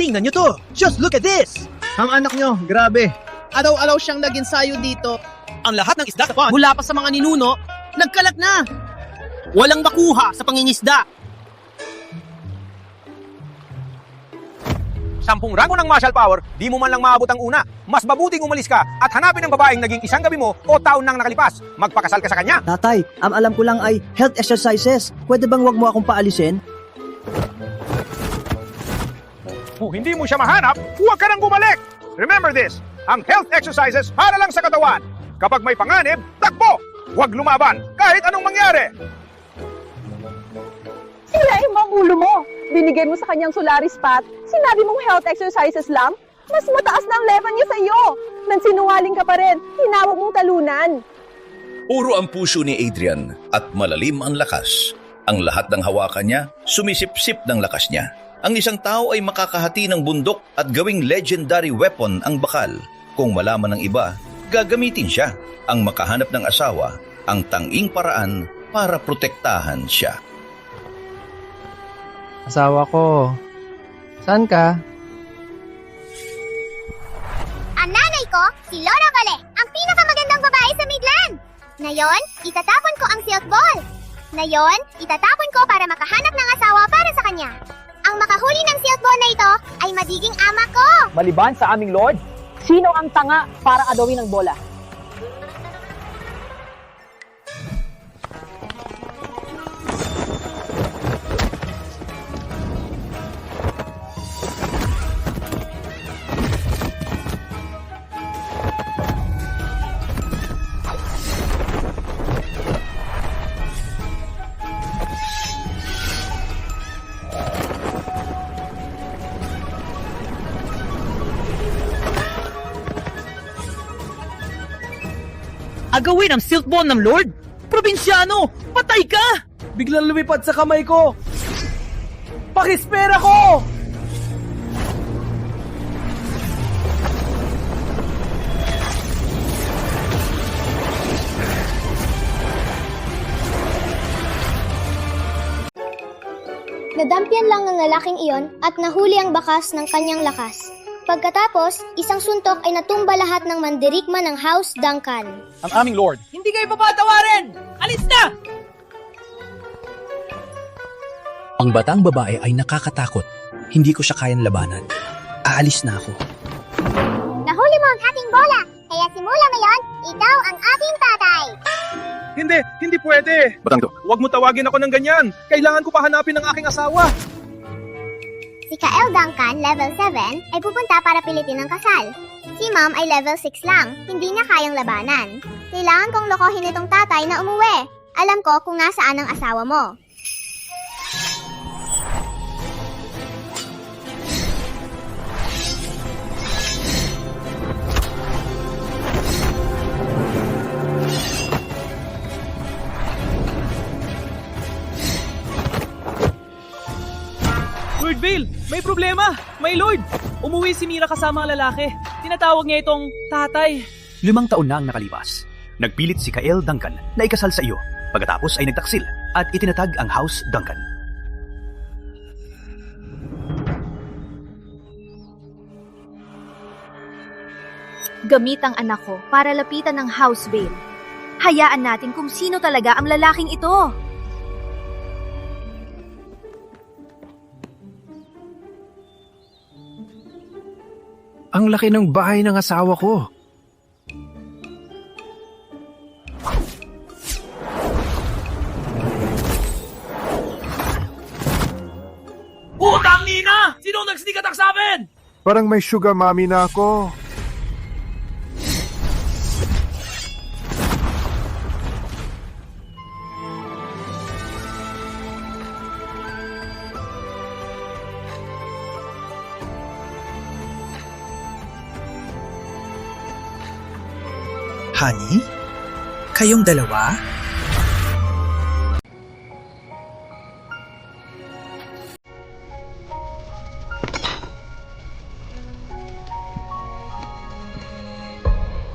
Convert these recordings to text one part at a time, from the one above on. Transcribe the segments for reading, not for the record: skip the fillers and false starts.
Tingnan nyo to! Just look at this! Ang anak nyo, grabe. Araw-araw siyang naginsayo dito. Ang lahat ng isda sa pond, Mula pa sa mga ninuno, nagkalat na. walang makuha sa pangingisda. 10 rango ng martial power, di mo man lang maabot ang una. Mas mabuting umalis ka at hanapin ang babaeng naging isang gabi mo o taon nang nakalipas. Magpakasal ka sa kanya. Tatay, ang alam ko lang ay health exercises. Pwede bang wag mo akong paalisin? Kung hindi mo siya mahanap, huwag ka nang bumalik. Remember this, ang health exercises para lang sa katawan. Kapag may panganib, takbo! Huwag lumaban, kahit anong mangyari. Sirain mo ang ulo mo. Binigay mo sa kanyang Solaris Pat. Sinabi mong health exercises lang. Mas mataas na ang level niya sa iyo. Nansinungaling ka pa rin. Hinawag mong talunan. Puro ang puso ni Adrian at malalim ang lakas. Ang lahat ng hawakan niya, sumisip-sip ng lakas niya. Ang isang tao ay makakahati ng bundok at gawing legendary weapon ang bakal. Kung malaman ng iba, gagamitin siya. Ang makahanap ng asawa, ang tanging paraan para protektahan siya. Asawa ko. Saan ka? Ang nanay ko, si Laura Vale, ang pinakamagandang babae sa Midland. Ngayon, itatapon ko ang silk ball. Ngayon, itatapon ko para makahanap ng asawa para sa kanya. Ang makahuli ng silk ball na ito ay magiging ama ko. Maliban sa aming Lord, sino ang tanga para adawin ang bola? Agawin ang silk ball ng Lord? Probinsyano! Patay ka! Biglang lumipad sa kamay ko. Pakispera ko! Nadampyan lang ng lalaking iyon at nahuli ang bakas ng kanyang lakas. Pagkatapos, isang suntok ay natumba lahat ng mandirigma ng House Duncan. Ang aming Lord, Hindi kayo papatawarin! Alis na! Ang batang babae ay nakakatakot. Hindi ko siya kayang labanan. Aalis na ako. Nahuli mo ang aking bola, kaya simula ngayon, ikaw ang aking tatay. Hindi pwede. Batang to, huwag mo tawagin ako ng ganyan. Kailangan ko pa hanapin ang aking asawa. Si Kael Duncan, level 7, ay pupunta para pilitin ang kasal. Si Mom ay level 6 lang, hindi niya kayang labanan. Kailangan kong lokohin itong tatay na umuwi. Alam ko kung nasaan ang asawa mo. Lord Vale, may problema! My Lord! Umuwi si Mira kasama ang lalaki. Tinatawag niya itong tatay. 5 taon na ang nakalipas. Nagpilit si Kael Duncan na ikasal sa iyo. Pagkatapos ay nagtaksil at itinatag ang House Duncan. Gamit ang anak ko para lapitan ng House Vale. Hayaan natin kung sino talaga ang lalaking ito. Ang laki ng bahay ng asawa ko. Utang Nina! Sino nag-sneak attack sa amin? Parang may sugar mommy na ako. Honey? Kayong dalawa?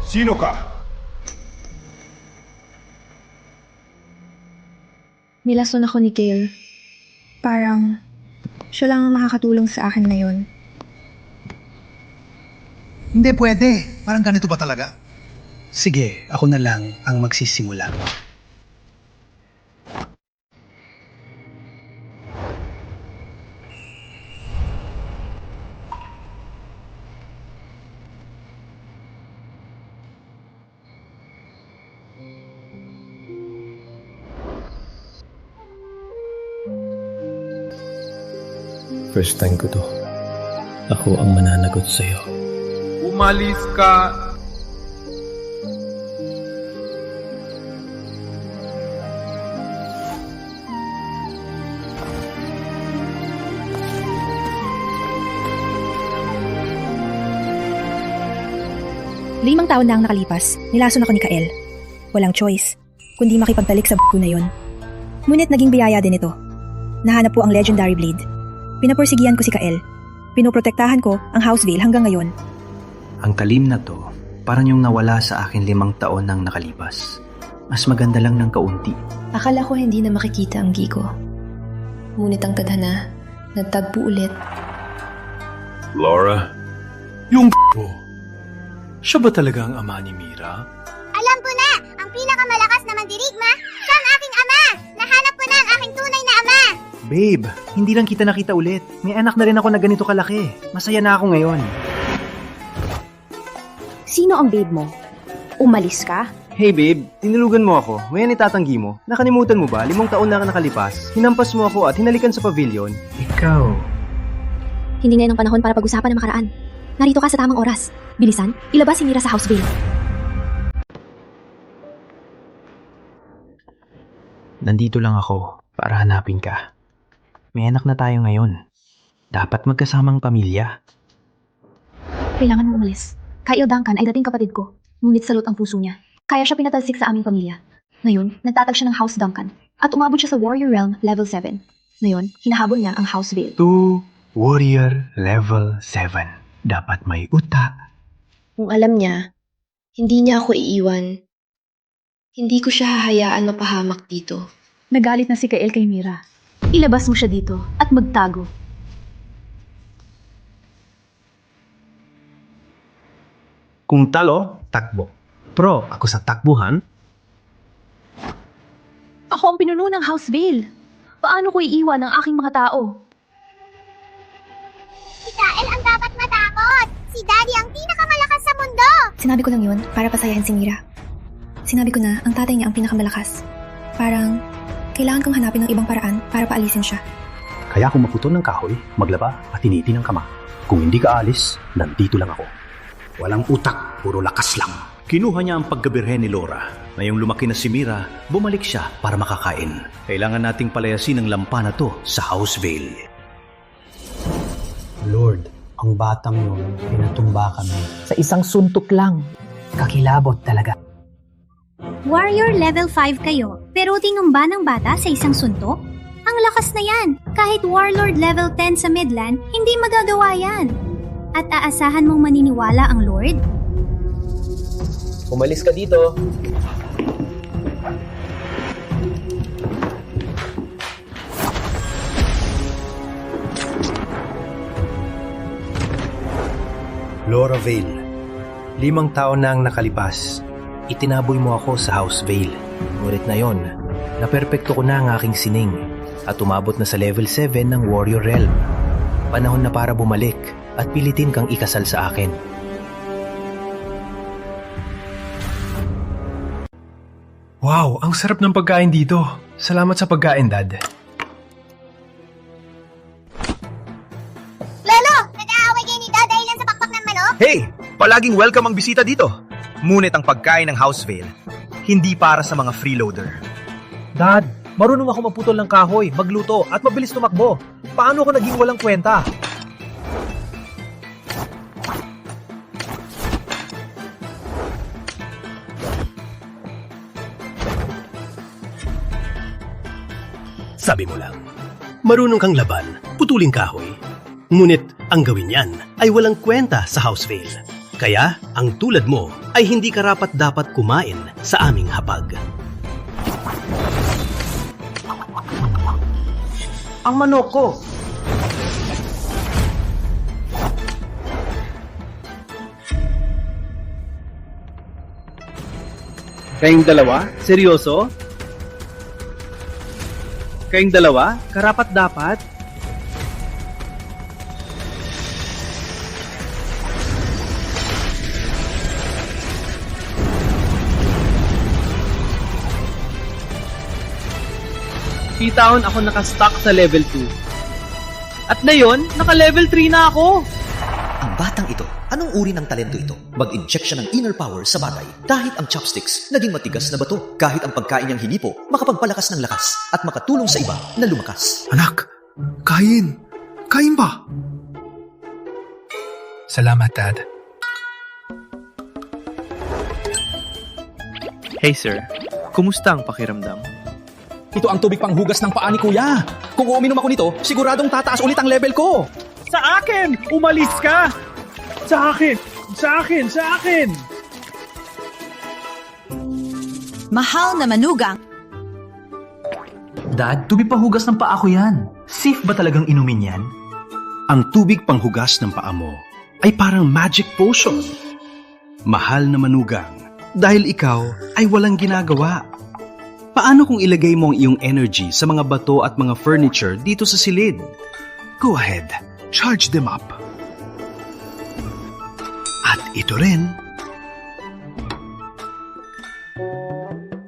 Sino ka? Nilason ako ni Kale. Parang siya lang ang makakatulong sa akin na yun. Hindi pwede. Parang ganito ba talaga? Sige, ako na lang ang magsisimula. First time ko to. Ako ang mananagot sa'yo. Umalis ka. Limang taon na ang nakalipas, nilason ako ni Kael. Walang choice, kundi makipagtalik sa b***o na yon. Ngunit naging biyaya din ito. Nahanap po ang legendary blade. Pinapursigihan ko si Kael. Pinoprotektahan ko ang House Veil hanggang ngayon. Ang talim na to, parang yung nawala sa akin 5 taon nang nakalipas. Mas maganda lang ng kaunti. Akala ko hindi na makikita ang Gigo. Ngunit ang tadhana, nagtagpo ulit. Laura? Yung po. Siya ba talaga ang ama ni Mira? Alam ko na! Ang pinakamalakas na mandirigma, siya ang aking ama! Nahanap ko na ang aking tunay na ama! Babe, hindi lang kita nakita ulit. May anak na rin ako na ganito kalaki. Masaya na ako ngayon. Sino ang babe mo? Umalis ka? Hey babe, tinulugan mo ako. Ngayon itatanggi mo. Nakalimutan mo ba? 5 taon na nakalipas. Hinampas mo ako at hinalikan sa pavilion. Ikaw. Hindi ngayon ang panahon para pag-usapan ang makaraan. Narito ka sa tamang oras. Bilisan, ilabas si Mira sa House Veil. Nandito lang ako para hanapin ka. May anak na tayo ngayon. Dapat magkasamang pamilya. Kailangan mo umalis. Kyle Duncan ay dating kapatid ko. Ngunit salot ang puso niya. Kaya siya pinatalsik sa aming pamilya. Ngayon, nagtatag siya ng House Duncan. At umabot siya sa Warrior Realm Level 7. Ngayon, hinahabol niya ang House Veil. 2 Warrior Level 7. Dapat may uta. Kung alam niya, hindi niya ako iiwan. Hindi ko siya hahayaan mapahamak dito. Nagalit na si Kael kay Mira. Ilabas mo siya dito at magtago. Kung talo, takbo. Pro, ako sa takbuhan. Ako ang pinuno ng House Veil. Paano ko iiwan ang aking mga tao? Si Kael ang dapat matakot! Si Daddy ang pinakamalakas sa mundo! Sinabi ko lang yun para pasayahin si Mira. Sinabi ko na ang tatay niya ang pinakamalakas. Parang, kailangan kong hanapin ng ibang paraan para paalisin siya. Kaya kung maputol ng kahoy, maglaba at tiniti ng kama. Kung hindi ka alis, nandito lang ako. Walang utak, puro lakas lang. Kinuha niya ang pagkabirhen ni Laura. Ngayong lumaki na si Mira, bumalik siya para makakain. Kailangan nating palayasin ang lampa na to sa House Veil. Lord, ang batang yun, pinatumba kami. Sa isang suntok lang. Kakilabot talaga. Warrior level 5 kayo, pero tingamba ng bata sa isang suntok? Ang lakas na yan! Kahit Warlord level 10 sa Midland, hindi magagawa yan! At aasahan mong maniniwala ang Lord? Umalis ka dito. Laura Veil, 5 taon na ang nakalipas. Itinaboy mo ako sa House Veil. Ngunit ngayon, naperpekto ko na ang aking sining at umabot na sa level 7 ng Warrior Realm. Panahon na para bumalik at pilitin kang ikasal sa akin. Wow, ang sarap ng pagkain dito. Salamat sa pagkain, Dad. Lolo! Nag-aaway kayo ni Dad dahil lang sa pakpak ng manok? Hey! Palaging welcome ang bisita dito. Ngunit ang pagkain ng House Veil, hindi para sa mga freeloader. Dad, marunong ako maputol ng kahoy, magluto, at mabilis tumakbo. Paano ko naging walang kwenta? Sabi mo lang, marunong kang laban, putuling kahoy. Ngunit ang gawin yan ay walang kwenta sa House Veil. Kaya ang tulad mo ay hindi karapat-dapat kumain sa aming hapag. Ang manok ko! Kayong dalawa? Seryoso? Kayong dalawa? Karapat-dapat? P-Town, ako nakastock sa level 2. At ngayon, naka-level 3 na ako. Ang batang ito, anong uri ng talento ito? Mag-inject siya ng inner power sa batay. Kahit ang chopsticks, naging matigas na bato. Kahit ang pagkain niyang hinipo, makapagpalakas ng lakas at makatulong sa iba na lumakas. Anak, kain. Kain ba? Salamat, Dad. Hey sir, kumusta ang pakiramdam? Ito ang tubig panghugas ng paa ni Kuya. Kung uminom ako nito, siguradong tataas ulit ang level ko. Sa akin! Umalis ka! Sa akin! Sa akin! Sa akin! Mahal na manugang. Dad, tubig panghugas ng paa ko yan. Safe ba talagang inumin yan? Ang tubig panghugas ng paa mo ay parang magic potion. Mahal na manugang, dahil ikaw ay walang ginagawa. Paano kung ilagay mo ang iyong energy sa mga bato at mga furniture dito sa silid? Go ahead, charge them up. At ito rin,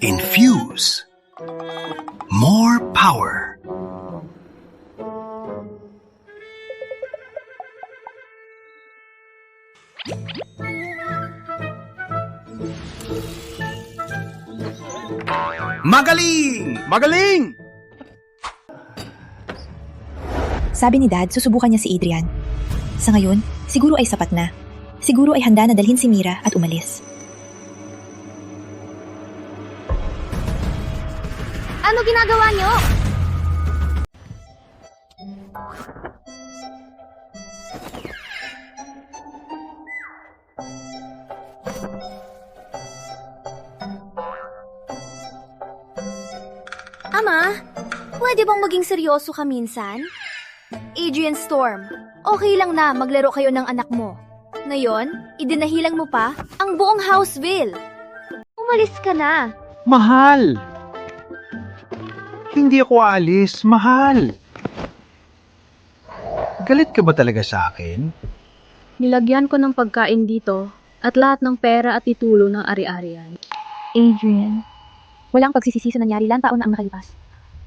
infuse more power. Magaling! Magaling! Sabi ni Dad, susubukan niya si Adrian. Sa ngayon, siguro ay sapat na. Siguro ay handa na dalhin si Mira at umalis. Ano ginagawa niyo? Ama, pwede bang maging seryoso ka minsan? Adrian Storm, okay lang na maglaro kayo ng anak mo. Ngayon, idinahilang mo pa ang buong Houseville. Umalis ka na. Mahal! Hindi ako aalis. Mahal! Galit ka ba talaga sa akin? Nilagyan ko ng pagkain dito at lahat ng pera at titulo ng ari-arian. Adrian, walang pagsisisi sa nangyari, ilang taon na ang nakalipas.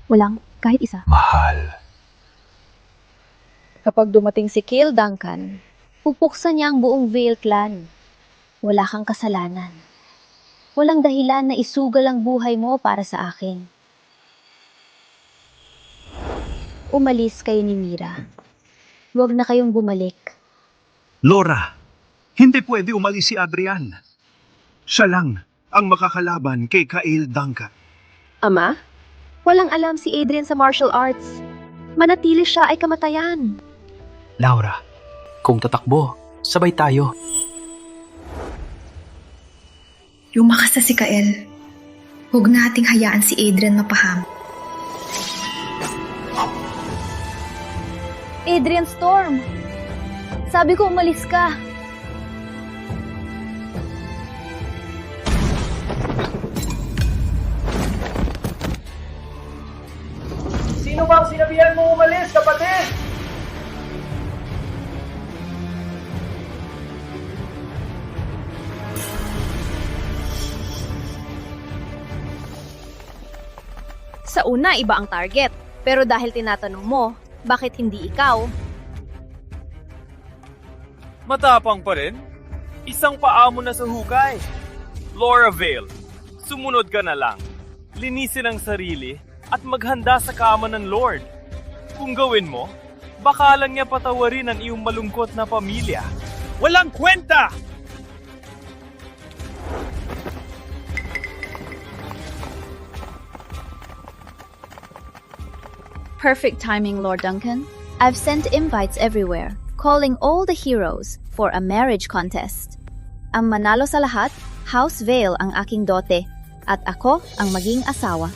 Walang kahit isa. Mahal. Kapag dumating si Cale Duncan, pupuksan niya ang buong Vale clan. Wala kang kasalanan. Walang dahilan na isugal ang buhay mo para sa akin. Umalis kayo ni Mira. Huwag na kayong bumalik. Laura, hindi pwede umalis si Adrian. Siya lang ang makakalaban kay Cale Duncan. Ama, walang alam si Adrian sa martial arts. Manatili siya ay kamatayan. Laura, kung tatakbo, sabay tayo. Lumakas na si Kael. Huwag nating hayaan si Adrian mapaham. Adrian Storm, sabi ko umalis ka. Sino bang sinabihan mo umalis, kapatid? Sa una, iba ang target. Pero dahil tinatanong mo, bakit hindi ikaw? Matapang pa rin? Isang paa mo na sa hukay. Laura Vale, sumunod ka na lang. Linisin ang sarili at maghanda sa kama ng Lord. Kung gawin mo, baka lang niya patawarin ang iyong malungkot na pamilya. Walang kwenta! Perfect timing, Lord Duncan. I've sent invites everywhere, calling all the heroes for a marriage contest. Ang manalo sa lahat, House Vale ang aking dote, at ako ang maging asawa.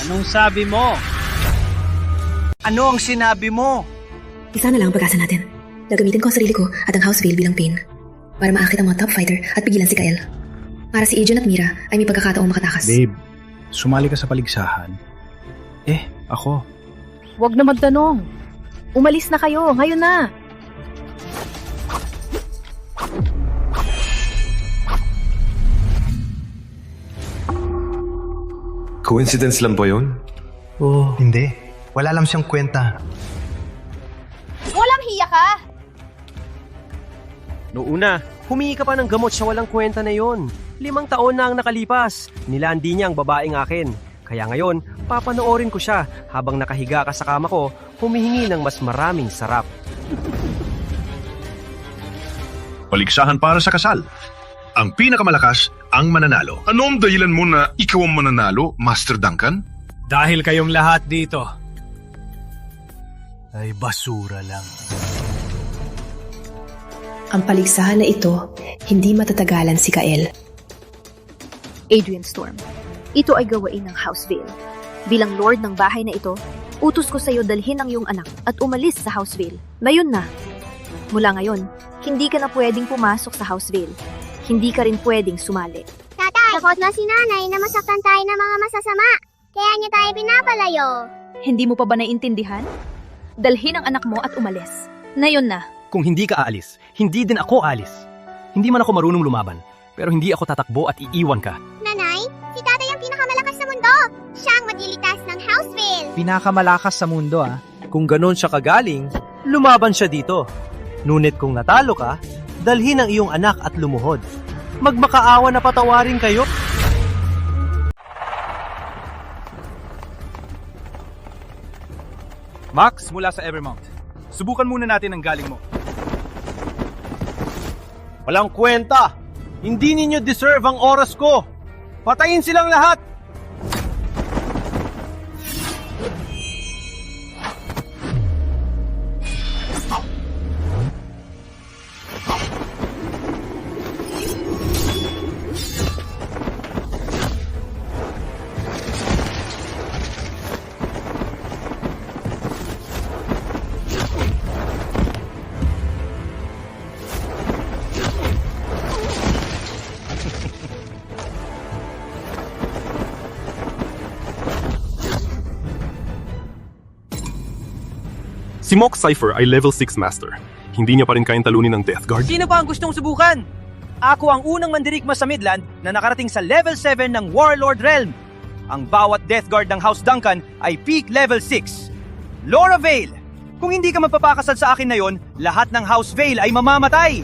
Anong sabi mo? Ano ang sinabi mo? Isa na lang ang pag-asa natin. Gagamitin ko ang sarili ko at ang House Vale bilang pain para maakit ang mga top fighter at pigilan si Kael. Para si Adrian at Mira ay may pagkakataong makatakas. Babe, sumali ka sa paligsahan. Ako. Huwag na magtanong. Umalis na kayo, ngayon na. Coincidence lang ba yun? Hindi. Wala lang siyang kwenta. Walang hiya ka! Noong una, humingi ka pa ng gamot sa walang kwenta na yon. 5 taon na ang nakalipas. Nilandi niya ang babaeng akin. Kaya ngayon, papanoorin ko siya habang nakahiga ka sa kama ko, humihingi ng mas maraming sarap. Paligsahan para sa kasal. Ang pinakamalakas ang mananalo. Ano ang dahilan mo na ikaw ang mananalo, Master Duncan? Dahil kayong lahat dito ay basura lang. Ang paligsahan na ito, hindi matatagalan si Kael. Adrian Storm, ito ay gawain ng House Vale. Bilang Lord ng bahay na ito, utos ko sa iyo dalhin ang iyong anak at umalis sa House Vale. Ngayon na. Mula ngayon, hindi ka na pwedeng pumasok sa House Vale. Hindi ka rin pwedeng sumali. Tatay, takot na si nanay na masaktan tayo ng mga masasama. Kaya niya tayo pinapalayo. Hindi mo pa ba naiintindihan? Dalhin ang anak mo at umalis. Ngayon na. Kung hindi ka aalis, hindi din ako alis. Hindi man ako marunong lumaban, pero hindi ako tatakbo at iiwan ka. Nanay, si tatay ang pinakamalakas sa mundo. Siya ang magliligtas ng Houseville. Pinakamalakas sa mundo Kung ganon siya kagaling, lumaban siya dito. Ngunit kung natalo ka, dalhin ang iyong anak at lumuhod. Magmakaawa na patawarin kayo. Max, mula sa Evermount. Subukan muna natin ang galing mo. Walang kwenta! Hindi ninyo deserve ang oras ko! Patayin silang lahat! Si Mock Cypher ay level 6 master. Hindi niya pa rin kayang talunin ng Death Guard. Sino pa ang gustong subukan? Ako ang unang mandirigma sa Midland na nakarating sa level 7 ng Warlord Realm. Ang bawat Death Guard ng House Duncan ay peak level 6. Laura Vale, kung hindi ka magpapakasal sa akin na yon, lahat ng House Vale ay mamamatay.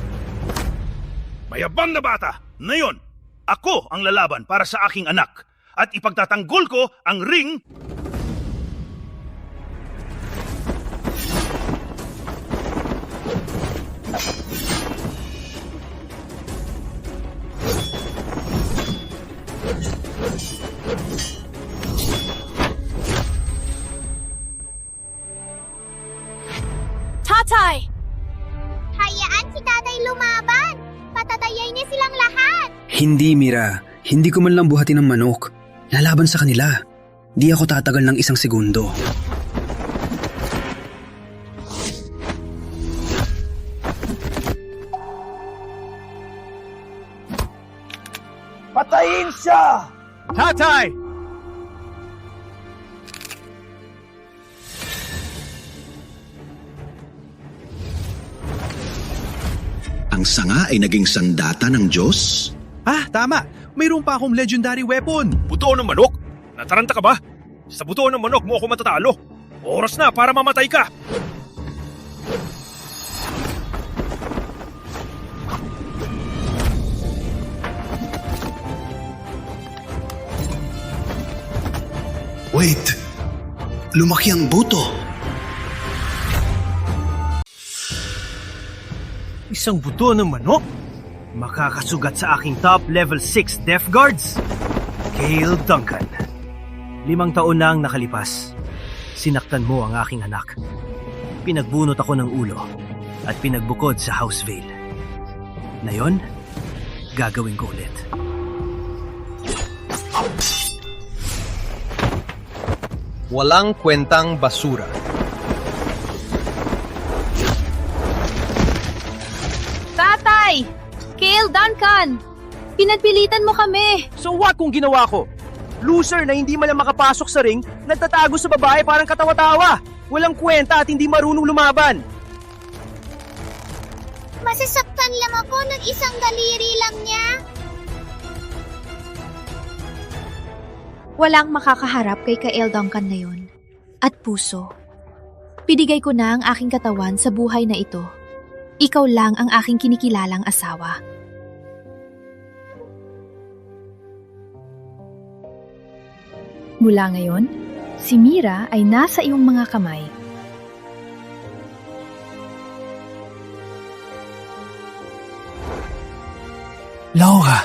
Mayabang na bata! Ngayon, ako ang lalaban para sa aking anak. At ipagtatanggol ko ang ring... Tatay! Hayaan si tatay lumaban. Patatayay niya silang lahat. Hindi, Mira. Hindi ko man lang buhatin ng manok. Lalaban sa kanila. Di ako tatagal ng 1 segundo. Patayin siya! Tatay! Ang sanga ay naging sandata ng Diyos? Tama. Mayroon pa akong legendary weapon. Buto ng manok? Nataranta ka ba? Sa buto ng manok mo ako matatalo. Oras na para mamatay ka. Wait, lumaki ang buto. Isang buto ng manok? Makakasugat sa aking top level 6 Death Guards? Kael Duncan. 5 taon na ang nakalipas. Sinaktan mo ang aking anak. Pinagbunot ako ng ulo at pinagbukod sa House Vale. Ngayon, gagawin ko ulit. Walang kwentang basura. Tatay! Kael Duncan! Pinagpilitan mo kami! So what kung ginawa ko? Loser na hindi man lang makapasok sa ring, nagtatago sa babae parang katawa-tawa. Walang kwenta at hindi marunong lumaban. Masasaktan lang ako ng isang daliri lang niya. Walang makakaharap kay Kael Duncan na yon. At puso. Pinigay ko na ang aking katawan sa buhay na ito. Ikaw lang ang aking kinikilalang asawa. Mula ngayon, si Mira ay nasa iyong mga kamay. Laura!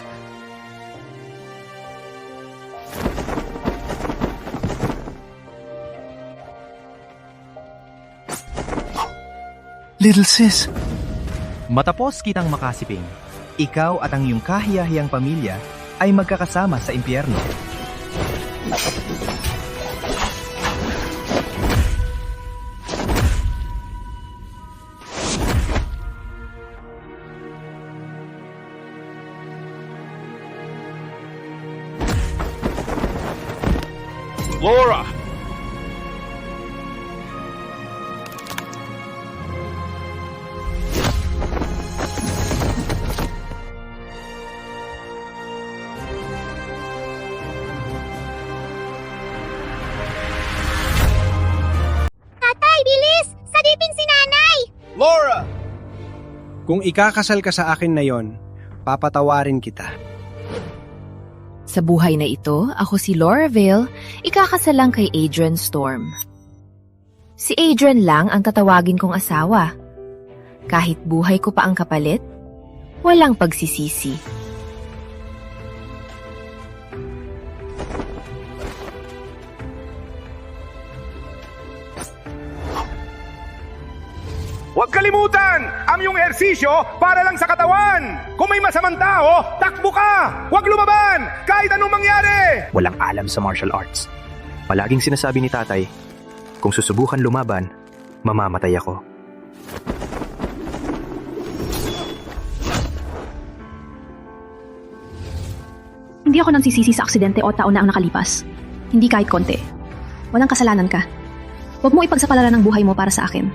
Little sis! Matapos kitang makasiping, ikaw at ang iyong kahiyahiyang pamilya ay magkakasama sa impyerno. Laura! Tatay, bilis! Sagipin si nanay! Laura! Kung ikakasal ka sa akin na yon, papatawarin kita. Sa buhay na ito, ako si Laura Vale, ikakasalang kay Adrian Storm. Si Adrian lang ang tatawagin kong asawa. Kahit buhay ko pa ang kapalit, walang pagsisisi. Huwag kalimutan! Ang iyong ehersisyo para lang sa katawan! Kung may masamang tao, takbo ka! Huwag lumaban! Kahit anong mangyari! Walang alam sa martial arts. Palaging sinasabi ni tatay, kung susubukan lumaban, mamamatay ako. Hindi ako nagsisisi sa aksidente o taon na ang nakalipas. Hindi kahit konti. Walang kasalanan ka. Huwag mo ipagsapalaran ang buhay mo para sa akin.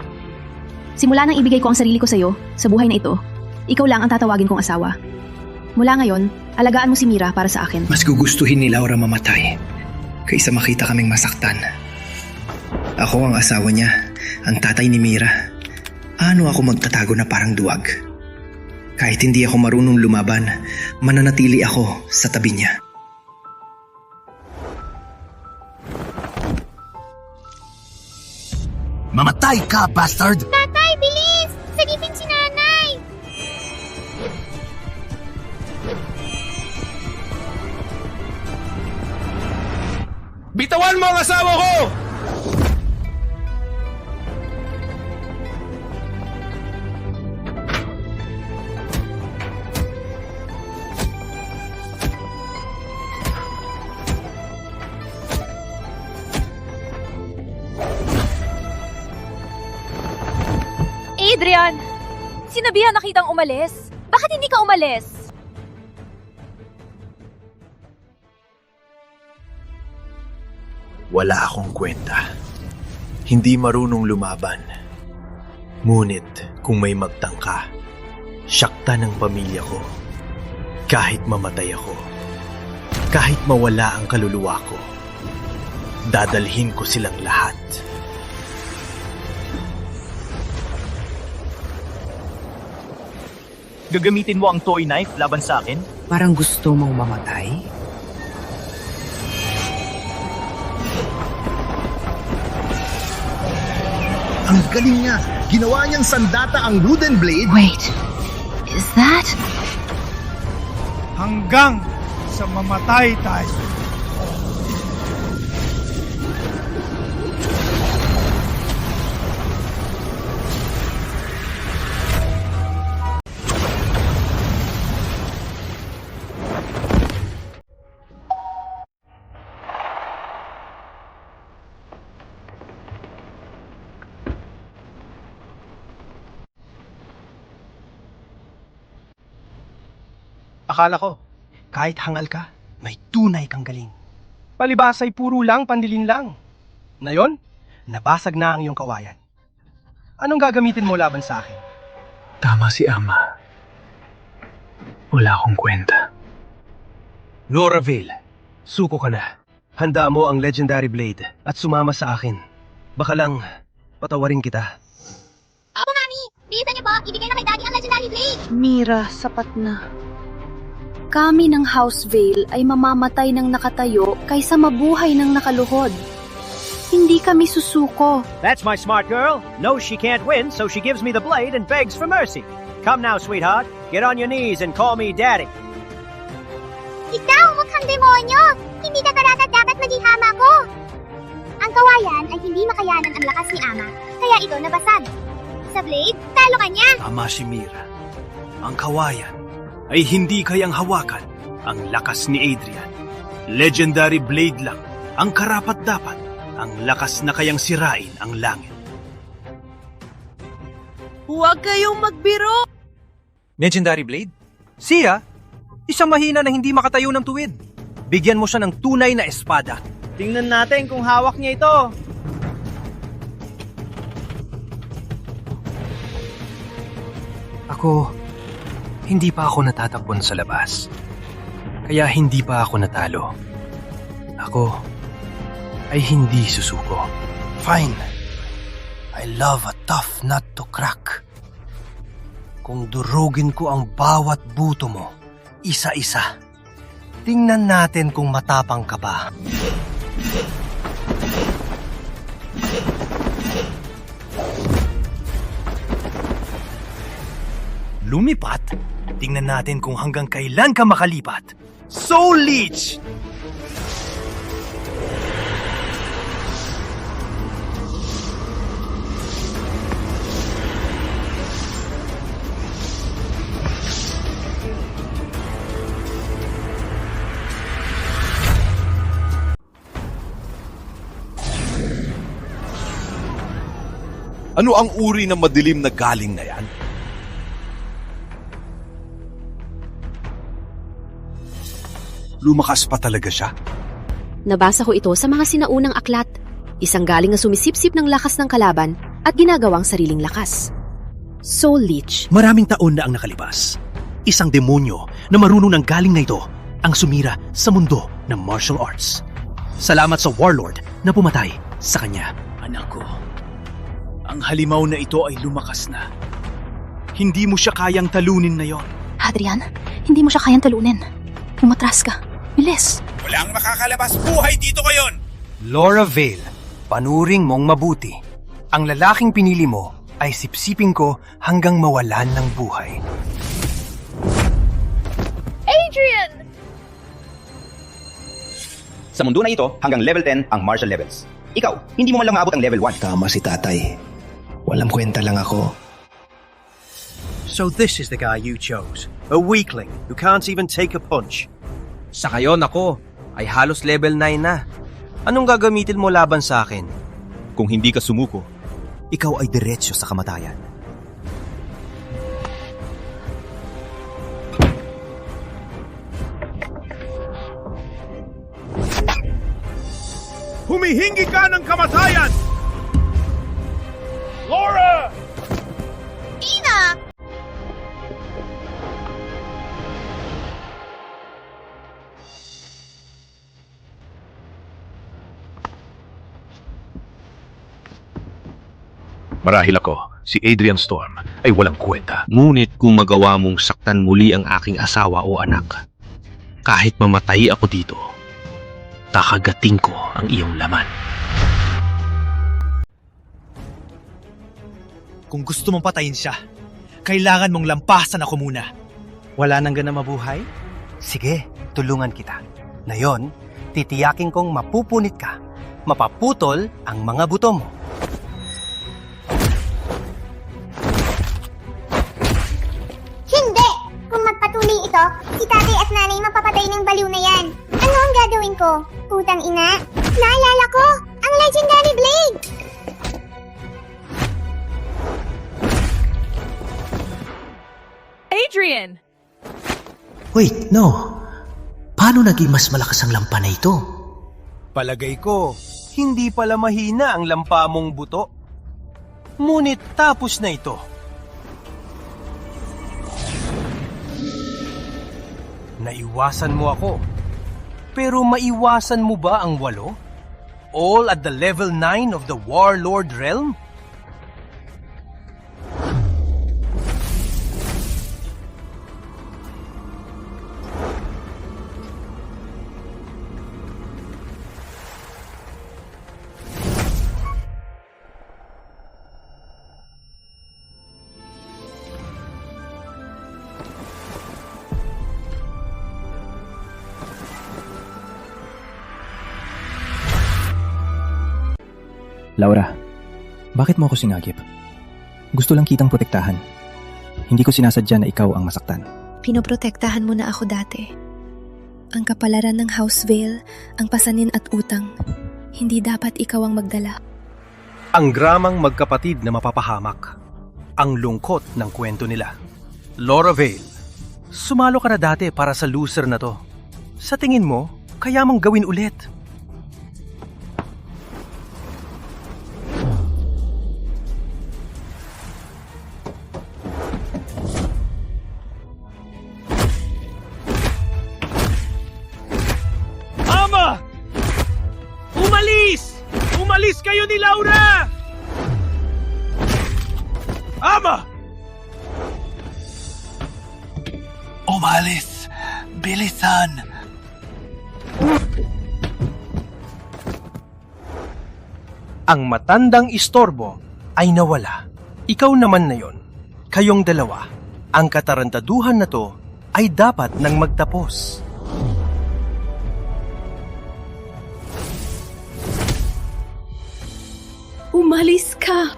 Simula nang ibigay ko ang sarili ko sa iyo, sa buhay na ito, ikaw lang ang tatawagin kong asawa. Mula ngayon, alagaan mo si Mira para sa akin. Mas gugustuhin ni Laura mamatay kaysa makita kaming masaktan. Ako ang asawa niya, ang tatay ni Mira. Ano ako magtatago na parang duwag? Kahit hindi ako marunong lumaban, mananatili ako sa tabi niya. Mamatay ka, bastard! Tatay, bilis! Sagipin si nanay! Bitawan mo ang asawa ko! Adrian! Sinabihan na kitang umalis. Bakit hindi ka umalis? Wala akong kwenta. Hindi marunong lumaban. Ngunit kung may magtangka, syakta ng pamilya ko. Kahit mamatay ako, kahit mawala ang kaluluwa ko, dadalhin ko silang lahat. Gagamitin mo ang toy knife laban sa akin? Parang gusto mong mamatay? Ang galing niya! Ginawa niyang sandata ang wooden blade. Wait, is that? Hanggang sa mamatay tayo. Akala ko, Kahit hangal ka, may tunay kang galing. Palibas ay puro lang, pandilin lang. Ngayon, nabasag na ang iyong kawayan. Anong gagamitin mo laban sa akin? Tama si Ama. Wala akong kwenta. Laura Vale, suko ka na. Handa mo ang Legendary Blade at sumama sa akin. Baka lang, patawarin kita. Opo, Mami! Bilisan niyo po! Ibigay na kay Daddy ang Legendary Blade! Mira, sapat na. Kami ng House Vale ay mamamatay ng nakatayo kaysa mabuhay ng nakaluhod. Hindi kami susuko. That's my smart girl. Knows she can't win, so she gives me the blade and begs for mercy. Come now, sweetheart. Get on your knees and call me Daddy. Ikaw, mukhang demonyo! Hindi ka karapat dapat maging ama ko! Ang kawayan ay hindi makayanan ang lakas ni Ama, kaya ito nabasag. Sa Blade, talo ka niya! Tama si Mira. Ang kawayan ay hindi kayang hawakan ang lakas ni Adrian. Legendary Blade lang ang karapat-dapat, ang lakas na kayang sirain ang langit. Huwag kayong magbiro! Legendary Blade? Siya? Isang mahina na hindi makatayo ng tuwid. Bigyan mo siya ng tunay na espada. Tingnan natin kung hawak niya ito. Hindi pa ako natatakbon sa labas. Kaya hindi pa ako natalo. Ako ay hindi susuko. Fine. I love a tough nut to crack. Kung durugin ko ang bawat buto mo, isa-isa, tingnan natin kung matapang ka ba. Lumipat? Tingnan natin kung hanggang kailan ka makalipat. Soul Leech! Ano ang uri ng madilim na galing na yan? Lumakas pa talaga siya. Nabasa ko ito sa mga sinaunang aklat. Isang galing na sumisipsip ng lakas ng kalaban at ginagawang sariling lakas. Soul Leech. Maraming taon na ang nakalipas. Isang demonyo na marunong ng galing na ito ang sumira sa mundo ng martial arts. Salamat sa Warlord na pumatay sa kanya. Anak ko, ang halimaw na ito ay lumakas na. Hindi mo siya kayang talunin na yon. Adrian, hindi mo siya kayang talunin. Umatras ka. Bilis. Walang makakalabas buhay dito ngayon! Laura Vale, panuring mong mabuti. Ang lalaking pinili mo ay sipsipin ko hanggang mawalan ng buhay. Adrian! Sa mundo na ito, hanggang level 10 ang martial levels. Ikaw, hindi mo man lang maabot ang level 1. Tama si tatay. Walang kwenta lang ako. So this is the guy you chose. A weakling who can't even take a punch. Sa kayon ako, ay halos level 9 na. Anong gagamitin mo laban sa akin? Kung hindi ka sumuko, ikaw ay diretsyo sa kamatayan. Humihingi ka ng kamatayan! Laura! Tina! Marahil ako, si Adrian Storm, ay walang kwenta. Ngunit kung magawa mong saktan muli ang aking asawa o anak, kahit mamatay ako dito, kakagating ko ang iyong laman. Kung gusto mong patayin siya, kailangan mong lampasan ako muna. Wala nang gana mabuhay? Sige, tulungan kita. Ngayon, titiyakin kong mapupunit ka. Mapaputol ang mga buto mo. Hindi! Kung magpatuloy ito, si tatay at nanay mapapatay ng baliw na yan. Ano ang gagawin ko? Putang ina! Naalala ko! Ang Legendary Blade! Adrian! Wait, no. Paano naging mas malakas ang lampa na ito? Palagay ko, hindi pala mahina ang lampa mong buto. Ngunit tapos na ito. Naiwasan mo ako. Pero maiwasan mo ba ang 8? All at the level 9 of the Warlord Realm? Laura, bakit mo ako sinagip? Gusto lang kitang protektahan. Hindi ko sinasadya na ikaw ang masaktan. Pinoprotektahan mo na ako dati. Ang kapalaran ng House Vale, ang pasanin at utang. Hindi dapat ikaw ang magdala. Ang dramang magkapatid na mapapahamak. Ang lungkot ng kwento nila. Laura Vale, sumalo ka na dati para sa loser na to. Sa tingin mo, kaya mong gawin ulit. Umalis kayo ni Laura! Ama! Umalis! Bilisan! Ang matandang istorbo ay nawala. Ikaw naman na yon. Kayong dalawa. Ang katarantaduhan na to ay dapat nang magtapos. Umalis ka!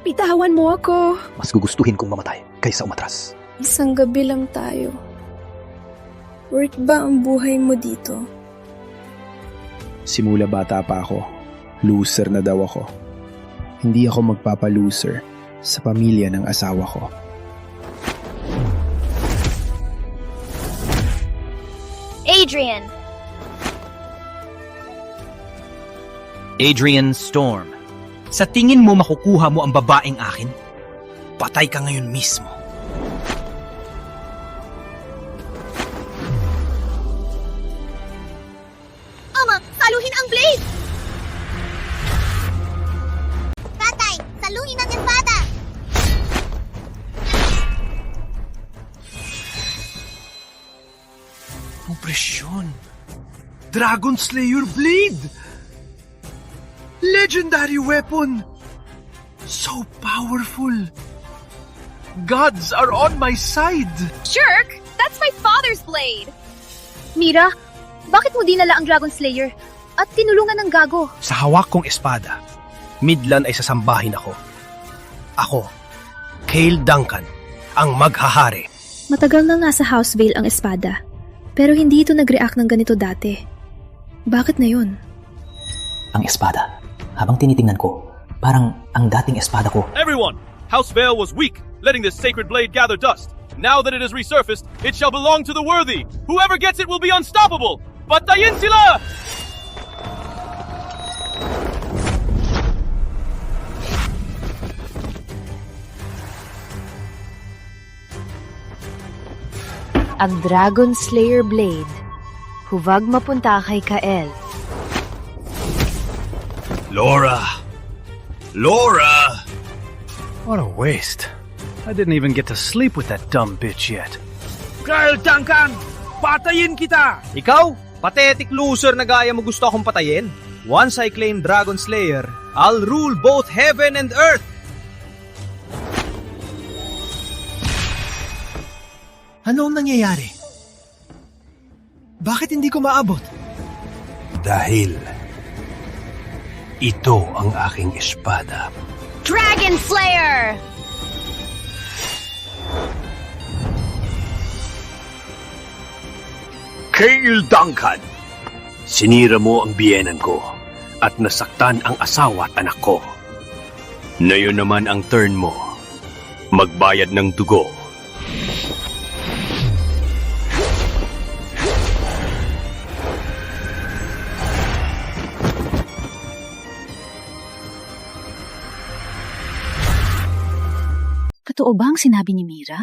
Bitawan mo ako! Mas gugustuhin kong mamatay kaysa umatras. Isang gabi lang tayo. Worth ba ang buhay mo dito? Simula bata pa ako, loser na daw ako. Hindi ako magpapa-loser sa pamilya ng asawa ko. Adrian! Adrian Storm, sa tingin mo makukuha mo ang babaeng akin? Patay ka ngayon mismo. Ama, saluhin ang blade! Patay! Saluhin ang espada! Opresyon! Dragon Slayer Blade! Legendary weapon! So powerful! Gods are on my side! Jerk! That's my father's blade! Mira, bakit mo dinala ang Dragon Slayer at tinulungan ng gago? Sa hawak kong espada, Midland ay sasambahin ako. Ako, Cale Duncan, ang maghahari. Matagal nang nasa House Vale ang espada, pero hindi ito nag-react ng ganito dati. Bakit na yun? Ang espada. Habang tinitingnan ko, parang ang dating espada ko. Everyone! House Vale was weak, letting this sacred blade gather dust. Now that it has resurfaced, it shall belong to the worthy. Whoever gets it will be unstoppable. Patayin sila! Ang Dragon Slayer Blade. Huwag mapunta kay Kael. Laura! Laura! What a waste. I didn't even get to sleep with that dumb bitch yet. Kyle Duncan! Patayin kita! Ikaw? Pathetic loser na gaya mo gusto akong patayin? Once I claim Dragon Slayer, I'll rule both heaven and earth! Ano ang nangyayari? Bakit hindi ko maabot? Dahil ito ang aking espada. Dragon Slayer! Cale Duncan! Sinira mo ang biyenan ko at nasaktan ang asawa at anak ko. Ngayon naman ang turn mo. Magbayad ng dugo. Totoo ba ang sinabi ni Mira?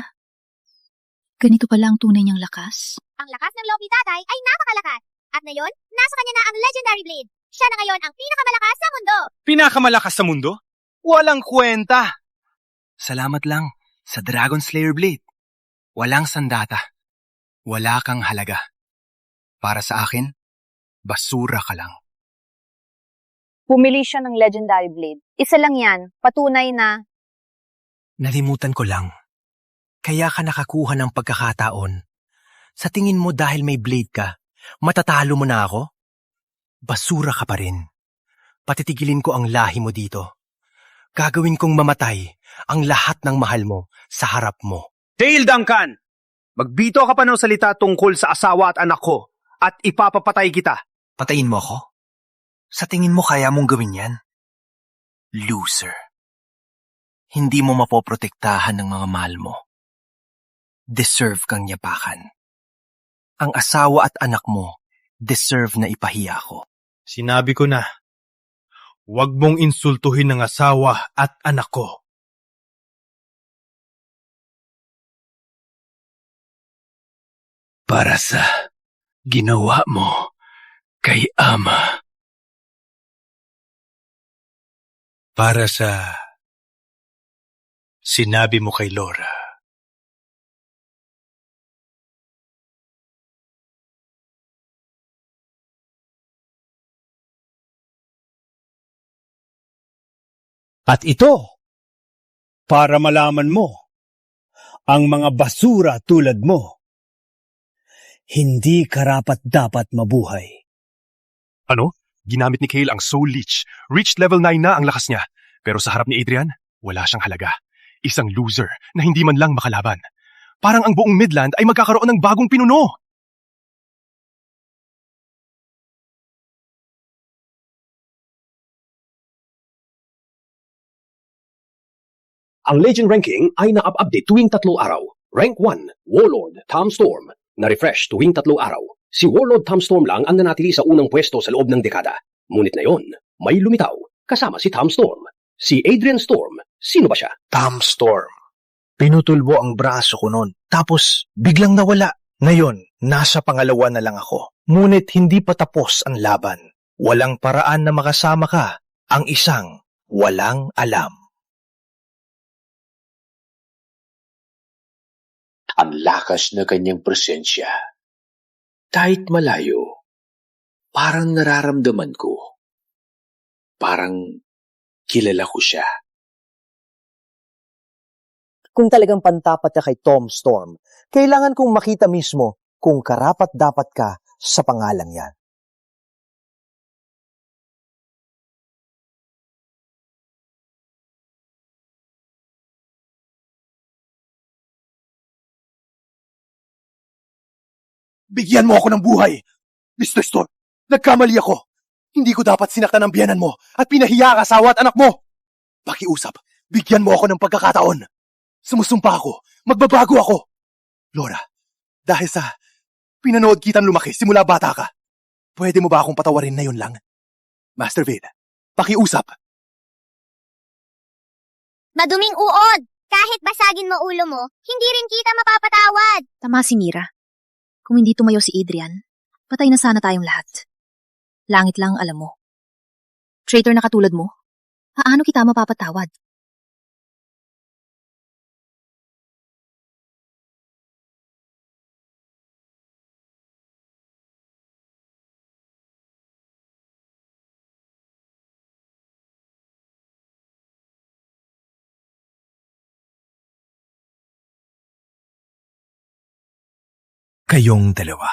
Ganito pala ang tunay niyang lakas? Ang lakas ng loob ni tatay ay napakalakas. At ngayon, nasa kanya na ang Legendary Blade. Siya na ngayon ang pinakamalakas sa mundo. Pinakamalakas sa mundo? Walang kwenta! Salamat lang sa Dragon Slayer Blade. Walang sandata. Wala kang halaga. Para sa akin, basura ka lang. Pumili siya ng Legendary Blade. Isa lang yan, patunay na... Nalimutan ko lang. Kaya ka nakakuha ng pagkakataon. Sa tingin mo dahil may blade ka, matatalo mo na ako? Basura ka pa rin. Patitigilin ko ang lahi mo dito. Gagawin kong mamatay ang lahat ng mahal mo sa harap mo. Dale Duncan! Magbito ka pa ng salita tungkol sa asawa at anak ko at ipapapatay kita. Patayin mo ako? Sa tingin mo kaya mong gawin yan? Loser. Hindi mo mapoprotektahan ng mga mahal mo. Deserve kang yapakan. Ang asawa at anak mo, deserve na ipahiya ko. Sinabi ko na, huwag mong insultuhin ng asawa at anak ko. Para sa ginawa mo kay Ama. Para sa sinabi mo kay Laura. At ito, para malaman mo, ang mga basura tulad mo, hindi karapat-dapat mabuhay. Ano? Ginamit ni Kale ang Soul Leech. Reached level 9 na ang lakas niya. Pero sa harap ni Adrian, wala siyang halaga. Isang loser na hindi man lang makalaban. Parang ang buong Midland ay magkakaroon ng bagong pinuno. Ang Legend Ranking ay na-update tuwing 3 araw. Rank 1, Warlord Tom Storm. Na-refresh tuwing 3 araw. Si Warlord Tom Storm lang ang nanatili sa unang pwesto sa loob ng dekada. Ngunit ngayon, may lumitaw kasama si Tom Storm. Si Adrian Storm, sino ba siya? Tom Storm. Pinutulbo ang braso ko noon. Tapos, biglang nawala. Ngayon, nasa pangalawa na lang ako. Ngunit hindi pa tapos ang laban. Walang paraan na makasama ka. Ang isang walang alam. Ang lakas na kanyang presensya. Kahit malayo, parang nararamdaman ko. Parang kilala ko siya. Kung talagang pantapat ka kay Tom Storm, kailangan kong makita mismo kung karapat-dapat ka sa pangalang yan. Bigyan mo ako ng buhay! Mr. Storm, nagkamali ako. Hindi ko dapat sinaktan ang biyanan mo at pinahiya ang asawa at anak mo. Pakiusap, bigyan mo ako ng pagkakataon. Sumusumpa ako, magbabago ako. Laura, dahil sa pinanood kitang lumaki simula bata ka, pwede mo ba akong patawarin na yun lang? Master Vade, pakiusap. Maduming uod! Kahit basagin mo ulo mo, hindi rin kita mapapatawad. Tama si Mira. Kung hindi tumayo si Adrian, patay na sana tayong lahat. Langit lang alam mo. Traitor na katulad mo, paano kita mapapatawad? Kayong dalawa,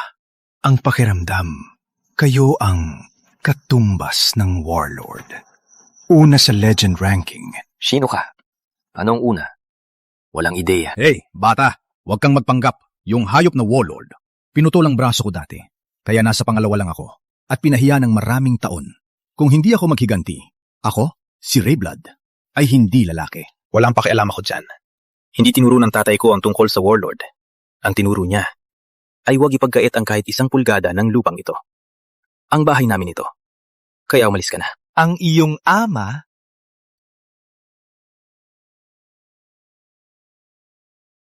ang pakiramdam, kayo ang katumbas ng Warlord. Una sa Legend Ranking. Sino ka? Anong una? Walang ideya. Hey, bata, huwag kang magpanggap. Yung hayop na Warlord, pinutol ang braso ko dati. Kaya nasa pangalawa lang ako. At pinahiya ng maraming taon. Kung hindi ako maghiganti, ako, si Rayblood, ay hindi lalaki. Walang pakialam ako dyan. Hindi tinuro ng tatay ko ang tungkol sa Warlord. Ang tinuro niya ay huwag ipagkait ang kahit 1 pulgada ng lupang ito. Ang bahay namin ito. Kaya umalis ka na. Ang iyong ama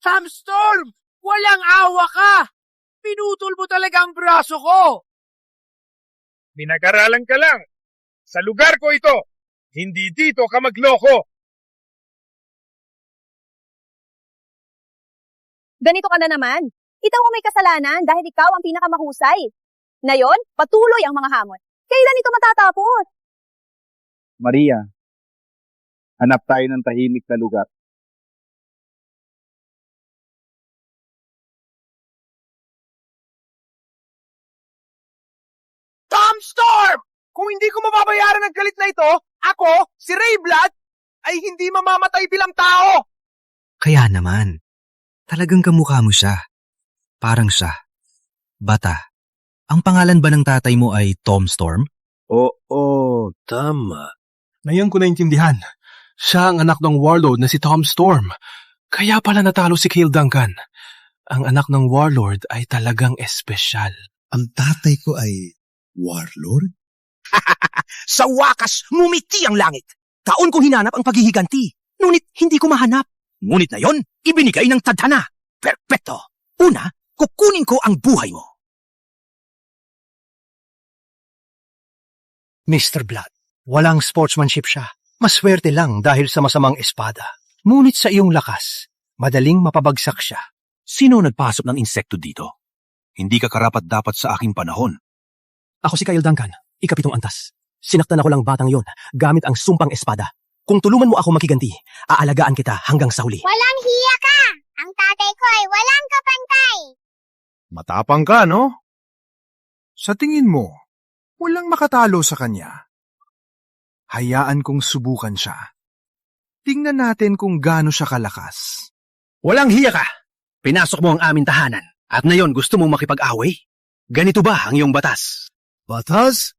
Thumbstorm! Walang awa ka! Pinutol mo talaga ang braso ko! Pinag-aralan ka lang. Sa lugar ko ito. Hindi dito ka magloko. Ganito ka na naman. Ikaw ang may kasalanan dahil ikaw ang pinakamahusay. Ngayon, patuloy ang mga hamon. Kailan ito matatapos? Maria, hanap tayo ng tahimik na lugar. Thumbstorm! Kung hindi ko mababayaran ang galit na ito, ako, si Rayblood, ay hindi mamamatay bilang tao! Kaya naman, talagang kamukha mo siya. Parang siya. Bata, ang pangalan ba ng tatay mo ay Tom Storm? Oo, tama. Ngayon ko naintindihan. Siya ang anak ng warlord na si Tom Storm. Kaya pala natalo si Cale Duncan. Ang anak ng warlord ay talagang espesyal. Ang tatay ko ay warlord? Sa wakas, ngumiti ang langit. Taon kong hinanap ang paghihiganti. Ngunit hindi ko mahanap. Ngunit na yon, ibinigay ng tadhana. Perpekto. Una, kukunin ko ang buhay mo. Mr. Blood, walang sportsmanship siya. Maswerte lang dahil sa masamang espada. Ngunit sa iyong lakas, madaling mapabagsak siya. Sino nagpasok ng insekto dito? Hindi ka karapat dapat sa aking panahon. Ako si Cale Duncan, ikapitong antas. Sinaktan ako lang batang yon gamit ang sumpang espada. Kung tulungan mo ako makiganti, aalagaan kita hanggang sa huli. Walang hiya ka! Ang tatay ko ay walang kapantay! Matapang ka, no? Sa tingin mo, walang makatalo sa kanya. Hayaan kong subukan siya. Tingnan natin kung gaano siya kalakas. Walang hiya ka! Pinasok mo ang aming tahanan at ngayon gusto mong makipag-away? Ganito ba ang iyong batas? Batas?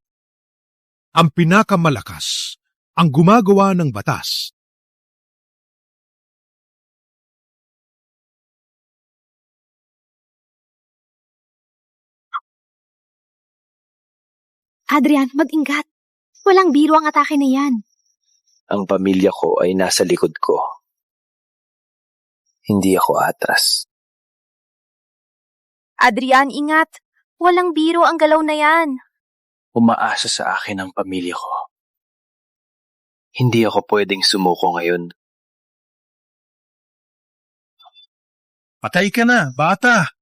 Ang pinakamalakas, ang gumagawa ng batas. Adrian, mag-ingat. Walang biro ang atake na yan. Ang pamilya ko ay nasa likod ko. Hindi ako atras. Adrian, ingat. Walang biro ang galaw na yan. Umaasa sa akin ang pamilya ko. Hindi ako pwedeng sumuko ngayon. Patay ka na, bata!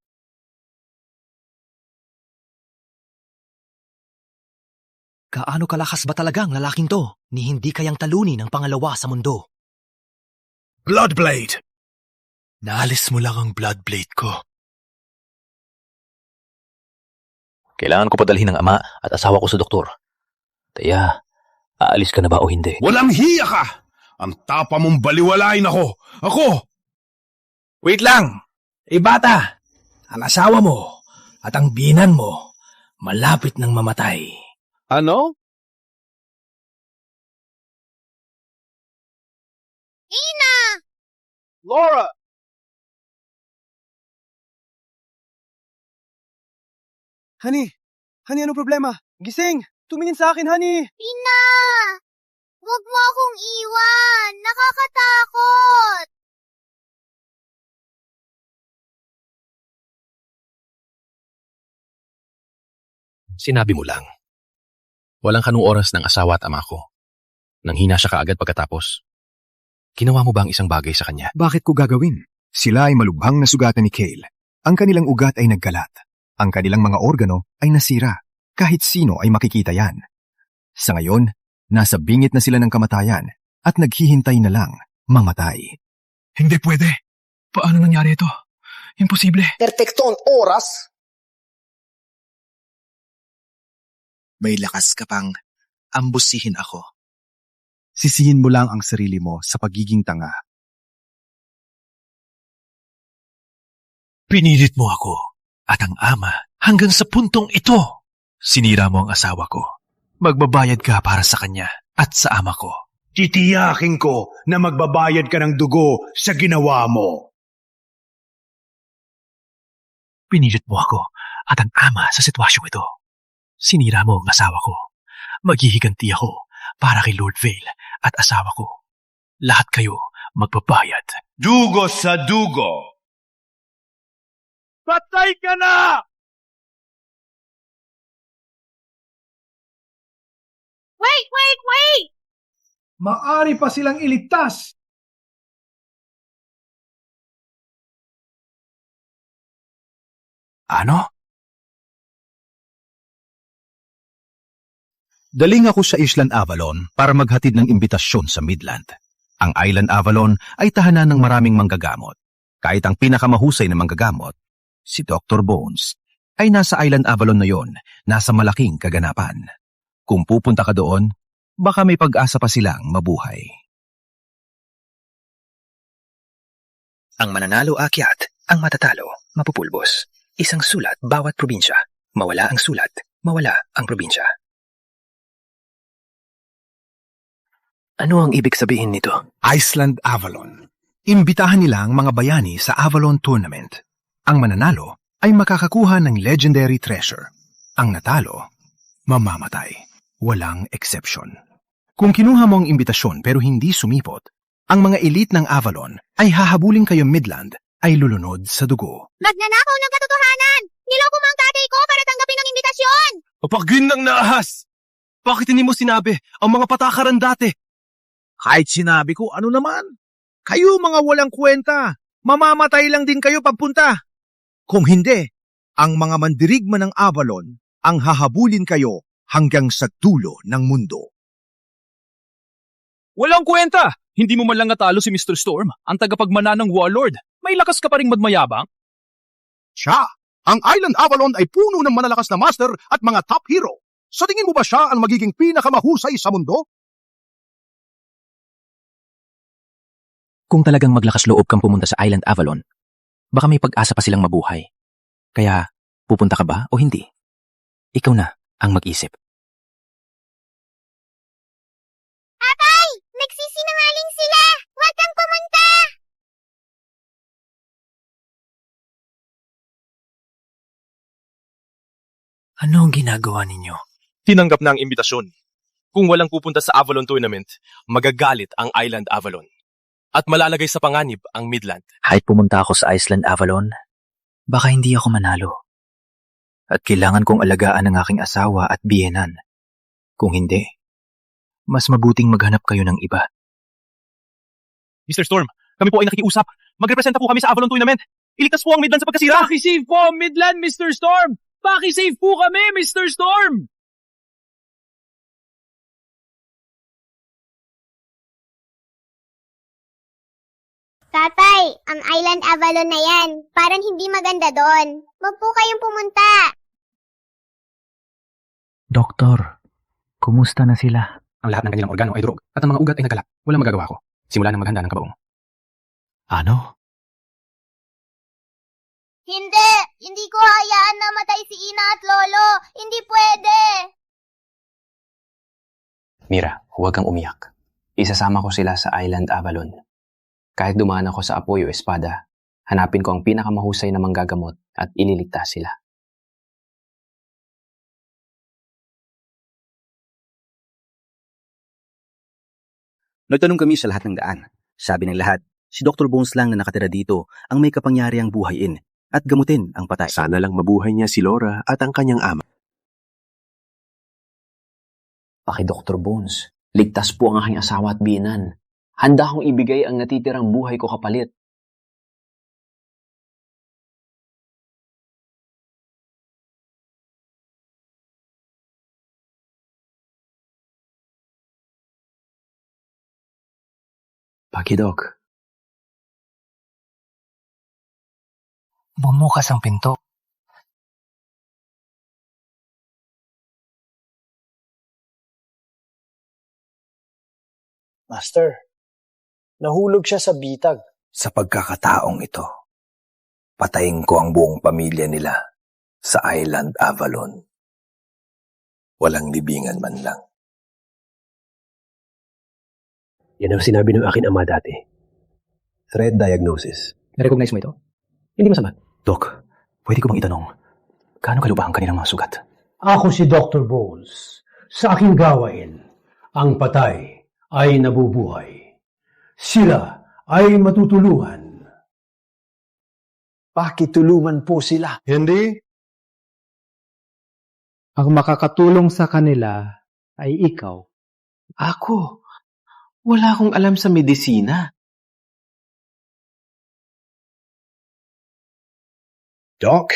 Kaano kalakas ba talaga ang lalaking to ni hindi kayang talunin ang pangalawa sa mundo? Bloodblade! Naalis mo lang ang Bloodblade ko. Kailangan ko padalhin ng ama at asawa ko sa doktor. Kaya, aalis ka na ba o hindi? Walang hiya ka! Ang tapa mong baliwalain ako! Ako! Wait lang! Bata! Ang asawa mo at ang binan mo malapit ng mamatay. Ano? Ina! Laura! Honey, anong problema? Gising! Tumingin sa akin, honey! Ina! Huwag mo akong iwan! Nakakatakot! Sinabi mo lang. Walang kanong oras ng asawa at ama ko. Nanghina siya kaagad pagkatapos. Ginawa mo ba ang isang bagay sa kanya? Bakit ko gagawin? Sila ay malubhang nasugatan ni Cale. Ang kanilang ugat ay nagkalat. Ang kanilang mga organo ay nasira. Kahit sino ay makikita yan. Sa ngayon, nasa bingit na sila ng kamatayan at naghihintay na lang mamatay. Hindi pwede. Paano nangyari ito? Imposible. Perpektong oras. May lakas ka pang ambusihin ako. Sisihin mo lang ang sarili mo sa pagiging tanga. Pinilit mo ako at ang ama hanggang sa puntong ito. Sinira mo ang asawa ko. Magbabayad ka para sa kanya at sa ama ko. Titiyakin ko na magbabayad ka ng dugo sa ginawa mo. Pinilit mo ako at ang ama sa sitwasyong ito. Sinira mo ang asawa ko. Maghihiganti ako para kay Lord Vale at asawa ko. Lahat kayo magbabayad. Dugo sa dugo. Patay ka na! Wait! Maari pa silang iligtas. Ano? Daling ako sa Island Avalon para maghatid ng imbitasyon sa Midland. Ang Island Avalon ay tahanan ng maraming manggagamot. Kahit ang pinakamahusay na manggagamot, si Dr. Bones, ay nasa Island Avalon na yon, nasa malaking kaganapan. Kung pupunta ka doon, baka may pag-asa pa silang mabuhay. Ang mananalo akyat, ang matatalo, mapupulbos. Isang sulat bawat probinsya. Mawala ang sulat, mawala ang probinsya. Ano ang ibig sabihin nito? Island Avalon. Imbitahan nila ang mga bayani sa Avalon Tournament. Ang mananalo ay makakakuha ng legendary treasure. Ang natalo, mamamatay. Walang exception. Kung kinuha mo ang imbitasyon pero hindi sumipot, ang mga elite ng Avalon ay hahabulin kayo Midland ay lulunod sa dugo. Magnanakaw ng katotohanan! Niloko mo ang tatay ko para tanggapin ang imbitasyon! Papagin ng naahas! Bakit hindi mo sinabi ang mga patakaran dati? Kahit sinabi ko, ano naman? Kayo mga walang kwenta. Mamamatay lang din kayo pagpunta. Kung hindi, ang mga mandirigma ng Avalon ang hahabulin kayo hanggang sa dulo ng mundo. Walang kwenta! Hindi mo man lang natalo si Mr. Storm, ang tagapagmana ng Warlord. May lakas ka pa ring magmayabang? Siya! Ang Island Avalon ay puno ng manalakas na master at mga top hero. Sa tingin mo ba siya ang magiging pinakamahusay sa mundo? Kung talagang maglakas loob kang pumunta sa Island Avalon, baka may pag-asa pa silang mabuhay. Kaya, pupunta ka ba o hindi? Ikaw na ang mag-isip. Atay! Nagsisinungaling sila! Huwag kang pumunta! Ano ang ginagawa ninyo? Tinanggap na ang imbitasyon. Kung walang pupunta sa Avalon Tournament, magagalit ang Island Avalon. At malalagay sa panganib ang Midland. Kahit pumunta ako sa Island Avalon, baka hindi ako manalo. At kailangan kong alagaan ang aking asawa at biyenan. Kung hindi, mas mabuting maghanap kayo ng iba. Mr. Storm, kami po ay nakikiusap. Magrepresenta po kami sa Avalon Tournament. Iligtas po ang Midland sa pagkasira. Pakisave po ang Midland, Mr. Storm! Pakisave po kami, Mr. Storm! Tatay, ang Island Avalon na yan. Parang hindi maganda doon. Wag po kayong pumunta. Doktor, kumusta na sila? Ang lahat ng kanilang organo ay durog at ang mga ugat ay nagkalak. Walang magagawa ko. Simula ng maghanda ng kabaong. Ano? Hindi! Hindi ko hayaan na matay si Ina at Lolo. Hindi pwede. Mira, huwag kang umiyak. Isasama ko sila sa Island Avalon. Kahit dumaan ako sa apoy o espada, hanapin ko ang pinakamahusay na manggagamot at ililigtas sila. Nagtanong kami sa lahat ng daan. Sabi ng lahat, si Dr. Bones lang na nakatira dito ang may kapangyarihang buhayin at gamutin ang patay. Sana lang mabuhay niya si Laura at ang kanyang ama. Paki Dr. Bones, ligtas po ang aking asawa at biyenan. Handa akong ibigay ang natitirang buhay ko kapalit. Pakidok. Bumukas ang pinto. Master, nahulog siya sa bitag. Sa pagkakataong ito, patayin ko ang buong pamilya nila sa Island Avalon. Walang libingan man lang. Yan ang sinabi ng akin ama dati. Thread diagnosis. Na-recognize mo ito? Hindi masama. Doc, pwede ko bang itanong, gaano kalubha ang kanilang mga sugat? Ako si Dr. Bones. Sa aking gawain, ang patay ay nabubuhay. Sila ay matutulungan. Pakitulungan po sila. Hindi? Ang makakatulong sa kanila ay ikaw. Ako? Wala akong alam sa medisina. Doc,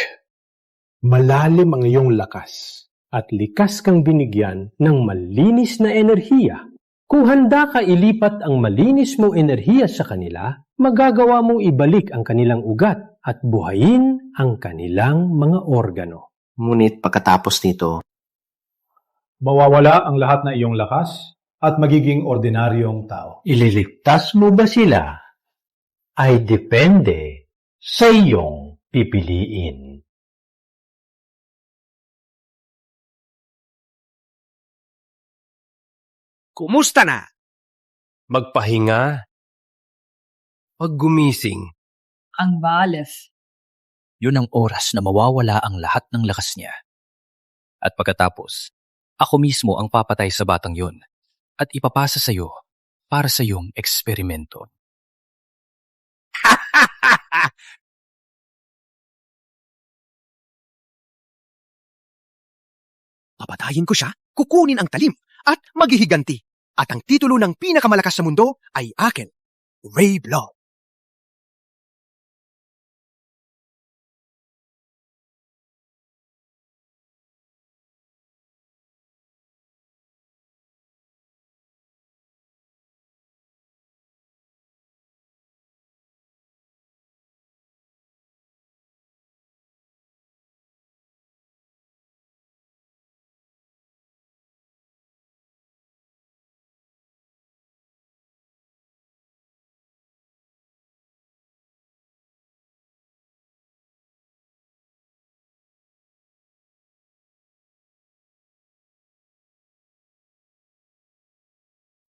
malalim ang iyong lakas at likas kang binigyan ng malinis na enerhiya. Kung handa ka ilipat ang malinis mong enerhiya sa kanila, magagawa mong ibalik ang kanilang ugat at buhayin ang kanilang mga organo. Ngunit pagkatapos nito, Mawawala ang lahat na iyong lakas at magiging ordinaryong tao. Ililigtas mo ba sila? Ay depende sa iyong pipiliin. Kumusta na? Magpahinga. Paggumising. Ang Valef. Yun ang oras na mawawala ang lahat ng lakas niya. At pagkatapos, ako mismo ang papatay sa batang yun at ipapasa sa iyo para sa iyong eksperimento. Papatayin ko siya, kukunin ang talim, at maghihiganti. At ang titulo ng pinakamalakas sa mundo ay akin, Ray Blood.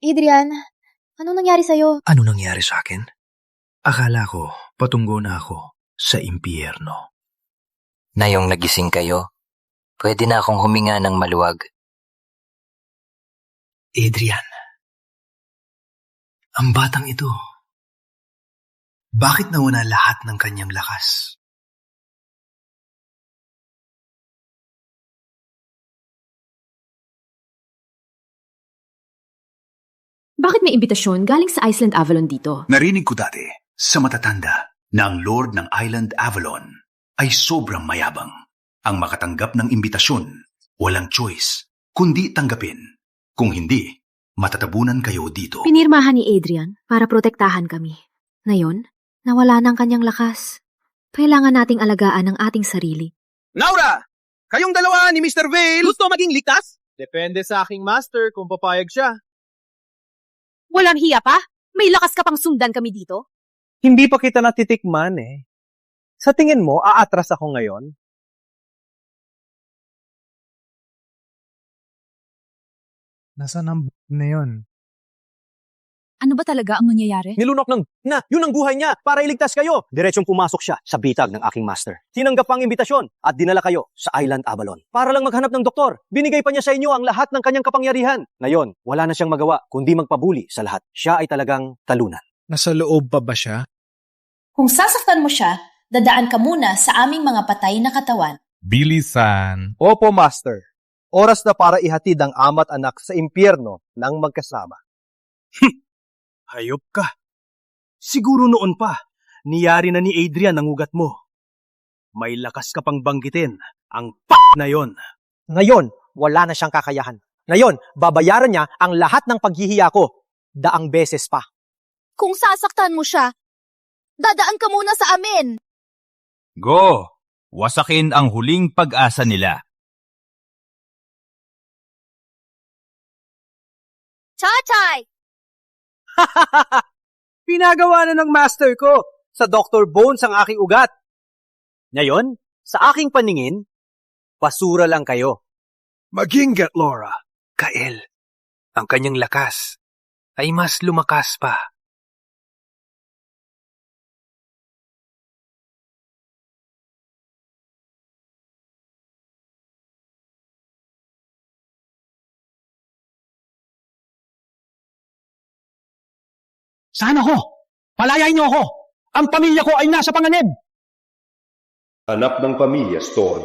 Adrian, anong nangyari sa'yo? ano nangyari sa akin? Akala ko patungo na ako sa impyerno. Ngayong nagising kayo, pwede na akong huminga ng maluwag. Adrian, ang batang ito, bakit nawala lahat ng kanyang lakas? Bakit may imbitasyon galing sa Iceland Avalon dito? Narinig ko dati sa matatanda na ang Lord ng Island Avalon ay sobrang mayabang. Ang makatanggap ng imbitasyon, walang choice, kundi tanggapin. Kung hindi, matatabunan kayo dito. Pinirmahan ni Adrian para protektahan kami. Ngayon, nawala ng kanyang lakas. Kailangan nating alagaan ang ating sarili. Laura! Kayong dalawa ni Mr. Vale! Gusto maging ligtas? Depende sa aking master kung papayag siya. Walang hiya pa? May lakas ka pang sundan kami dito? Hindi pa kita natitikman eh. Sa tingin mo, aatras ako ngayon? Nasaan ang na yun? Ano ba talaga ang nangyayari? Nilunok yun ang buhay niya para iligtas kayo. Diretsong pumasok siya sa bitag ng aking master. Tinanggap ang imbitasyon at dinala kayo sa Island Avalon. Para lang maghanap ng doktor, binigay pa niya sa inyo ang lahat ng kanyang kapangyarihan. Ngayon, wala na siyang magawa kundi magpabuli sa lahat. Siya ay talagang talunan. Nasa loob pa ba siya? Kung sasaktan mo siya, dadaan ka muna sa aming mga patay na katawan. Bilisan. Opo, Master. Oras na para ihatid ang ama't anak sa impyerno ng magkasama. Hayop ka. Siguro noon pa, niyari na ni Adrian ang ugat mo. May lakas ka pang banggitin ang na yon. Ngayon, wala na siyang kakayahan. Ngayon, babayaran niya ang lahat ng paghihiya ko. Daang beses pa. Kung sasaktan mo siya, dadaan ka muna sa amin. Go! Wasakin ang huling pag-asa nila. Chachay! Pinagawa na ng master ko sa Dr. Bones ang aking ugat. Ngayon, sa aking paningin, basura lang kayo. Mag-ingat, Laura. Kael, ang kanyang lakas ay mas lumakas pa. Saan ako? Palayain niyo ako! Ang pamilya ko ay nasa panganib! Anak ng pamilya, Storm.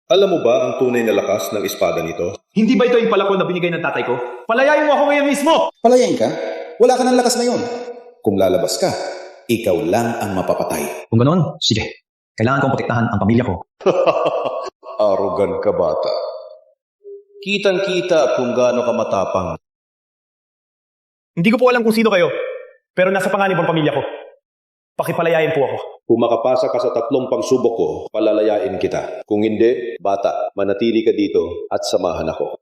Alam mo ba ang tunay na lakas ng espada nito? Hindi ba ito yung palakol na binigay ng tatay ko? Palayain mo ako ngayon mismo! Palayain ka? Wala ka ng lakas ngayon. Kung lalabas ka, ikaw lang ang mapapatay. Kung ganoon, sige. Kailangan kong protektahan ang pamilya ko. Arogan ka, bata. Kitang-kita kung gaano ka matapang. Hindi ko po alam kung sino kayo, pero nasa panganib ang pamilya ko. Pakipalayain po ako. Kung makapasa ka sa 3 pagsubok ko, palalayain kita. Kung hindi, bata, manatili ka dito at samahan ako.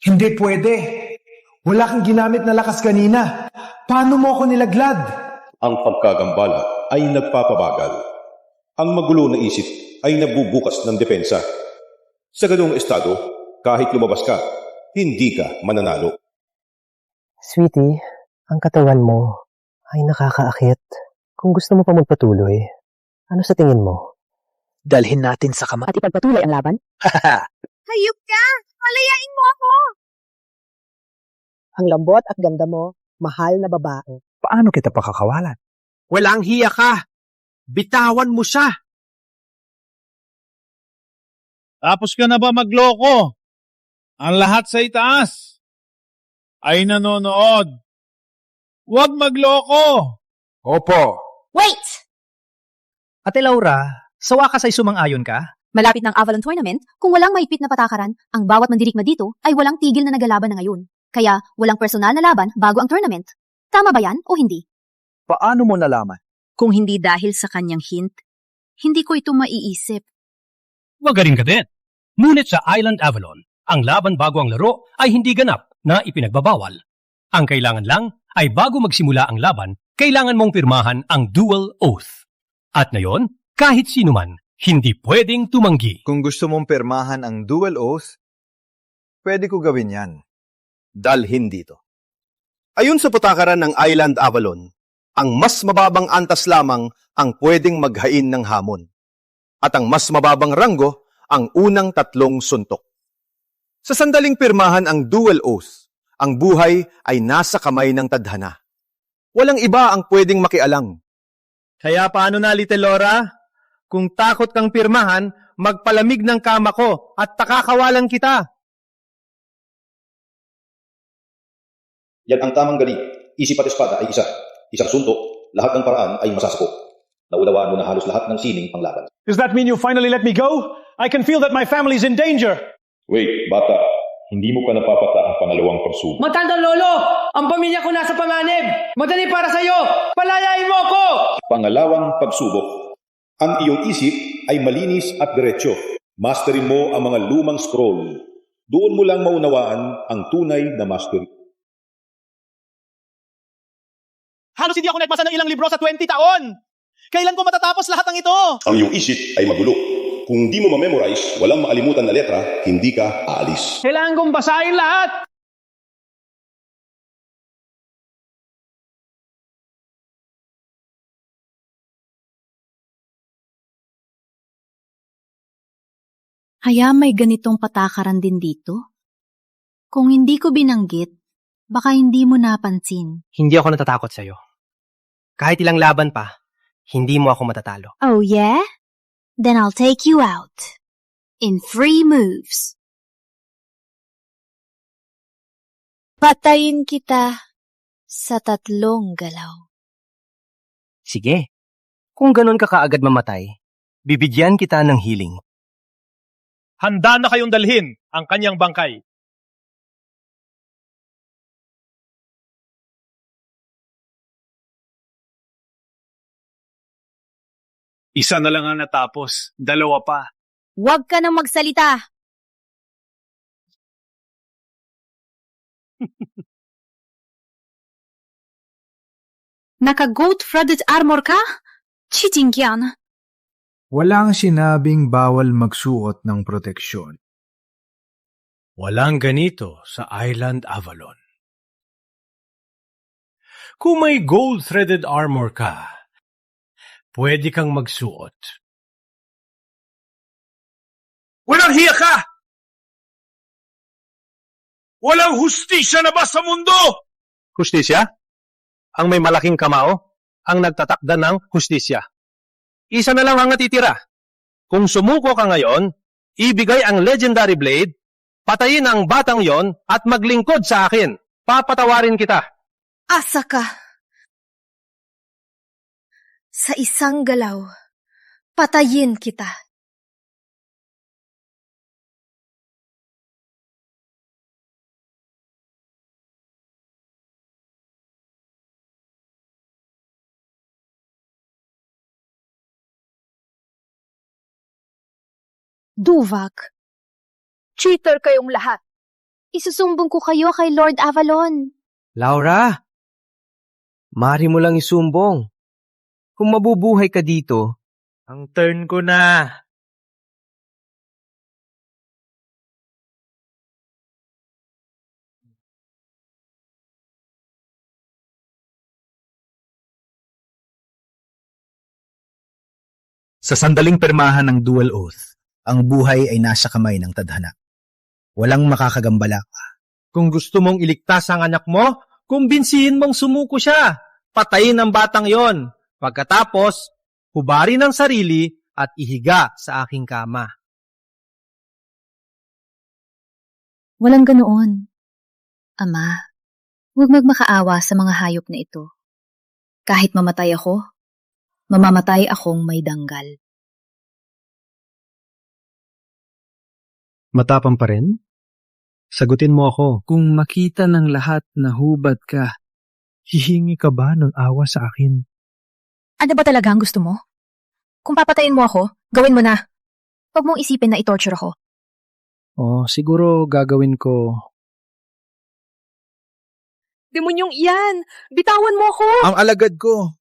Hindi pwede. Wala kang ginamit na lakas kanina. Paano mo ako nilaglad? Ang pagkagambala ay nagpapabagal. Ang magulo na isip ay nagbubukas ng depensa. Sa ganung estado, kahit lumabas ka, hindi ka mananalo. Sweetie, ang katawan mo ay nakakaakit. Kung gusto mo pa magpatuloy, ano sa tingin mo? Dalhin natin sa kama. At ipagpatuloy ang laban? Hayop ka! Palayain mo ako! Ang lambot at ganda mo, mahal na babae. Paano kita pakakawalan? Walang hiya ka! Bitawan mo siya! Tapos ka na ba magloko? Ang lahat sa itaas ay nanonood. Huwag magloko! Opo. Wait! Ate Laura, sawa ka sa sumang-ayon ka? Malapit ng Avalon Tournament, kung walang mahigpit na patakaran, ang bawat mandirigma dito ay walang tigil na nagalaban na ngayon. Kaya walang personal na laban bago ang tournament. Tama ba yan o hindi? Paano mo nalaman? Kung hindi dahil sa kanyang hint, hindi ko ito maiisip. Magaling ka din. Ngunit sa Island Avalon, ang laban bago ang laro ay hindi ganap na ipinagbabawal. Ang kailangan lang ay bago magsimula ang laban, kailangan mong pirmahan ang Dual Oath. At ngayon, kahit sino man, hindi pwedeng tumanggi. Kung gusto mong pirmahan ang Dual Oath, pwede ko gawin yan. Dalhin dito. Ayon sa patakaran ng Island Avalon, ang mas mababang antas lamang ang pwedeng maghain ng hamon. At ang mas mababang ranggo, ang unang 3 suntok. Sa sandaling pirmahan ang Dual Oath, ang buhay ay nasa kamay ng tadhana. Walang iba ang pwedeng makialang. Kaya paano na, Little Laura? Kung takot kang pirmahan, magpalamig ng kama ko at takakawalan kita. Yan ang tamang galing. Isip at espada ay isa. Isang suntok, lahat ng paraan ay masasakop. Naunawaan mo na halos lahat ng sining panglaban. Does that mean you finally let me go? I can feel that my family's in danger. Wait, bata. Hindi mo pa napapata ang pangalawang pagsubok. Matandang lolo! Ang pamilya ko nasa panganib! Madali para sa'yo! Palayain mo ako! Pangalawang pagsubok. Ang iyong isip ay malinis at diretsyo. Masterin mo ang mga lumang scroll. Doon mo lang maunawaan ang tunay na mastery. Halos hindi ako nagbasa ng ilang libro sa 20 taon! Kailan ko matatapos lahat ng ito? Ang iyong isip ay magulo. Kung di mo ma-memorize, walang maalimutan na letra, hindi ka aalis. Kailangan kong basahin lahat! Kaya may ganitong patakaran din dito? Kung hindi ko binanggit, baka hindi mo napansin. Hindi ako natatakot sa'yo. Kahit ilang laban pa, hindi mo ako matatalo. Oh yeah? Then I'll take you out. In 3 moves. Patayin kita sa 3 galaw. Sige. Kung ganun ka kaagad mamatay, bibigyan kita ng healing. Handa na kayong dalhin ang kanyang bangkay. Isa na lang ang natapos. 2 pa. Huwag ka nang magsalita. Naka-goat-threaded armor ka? Cheating yan. Walang sinabing bawal magsuot ng proteksyon. Walang ganito sa Island Avalon. Kung may gold-threaded armor ka, pwede kang magsuot. Walang hiya ka! Walang hustisya na ba sa mundo? Hustisya? Ang may malaking kamao? ang nagtatakda ng hustisya. Isa na lang ang natitira. Kung sumuko ka ngayon, ibigay ang legendary blade, patayin ang batang yon at maglingkod sa akin. Papatawarin kita. Asa ka? Sa isang galaw, patayin kita. Duvak, Cheater kayong lahat. isusumbong ko kayo kay Lord Avalon. Laura, mari mo lang isumbong. Kung mabubuhay ka dito, ang turn ko na. Sa sandaling permahan ng dual oath, ang buhay ay nasa kamay ng tadhana. Walang makakagambala ka. Kung gusto mong iligtas ang anak mo, kumbinsihin mong sumuko siya. Patayin ang batang yon. Pagkatapos, hubarin ang sarili at ihiga sa aking kama. Walang ganoon. Ama, huwag magmakaawa sa mga hayop na ito. Kahit mamatay ako, mamamatay akong may danggal. Matapang pa rin? Sagutin mo ako. Kung makita ng lahat na hubad ka, hihingi ka ba ng awa sa akin? Ano ba talaga ang gusto mo? Kung papatayin mo ako, gawin mo na. Huwag mong isipin na i-torture ako. Siguro gagawin ko. Demonyong iyan! Bitawan mo ako! Ang alagad ko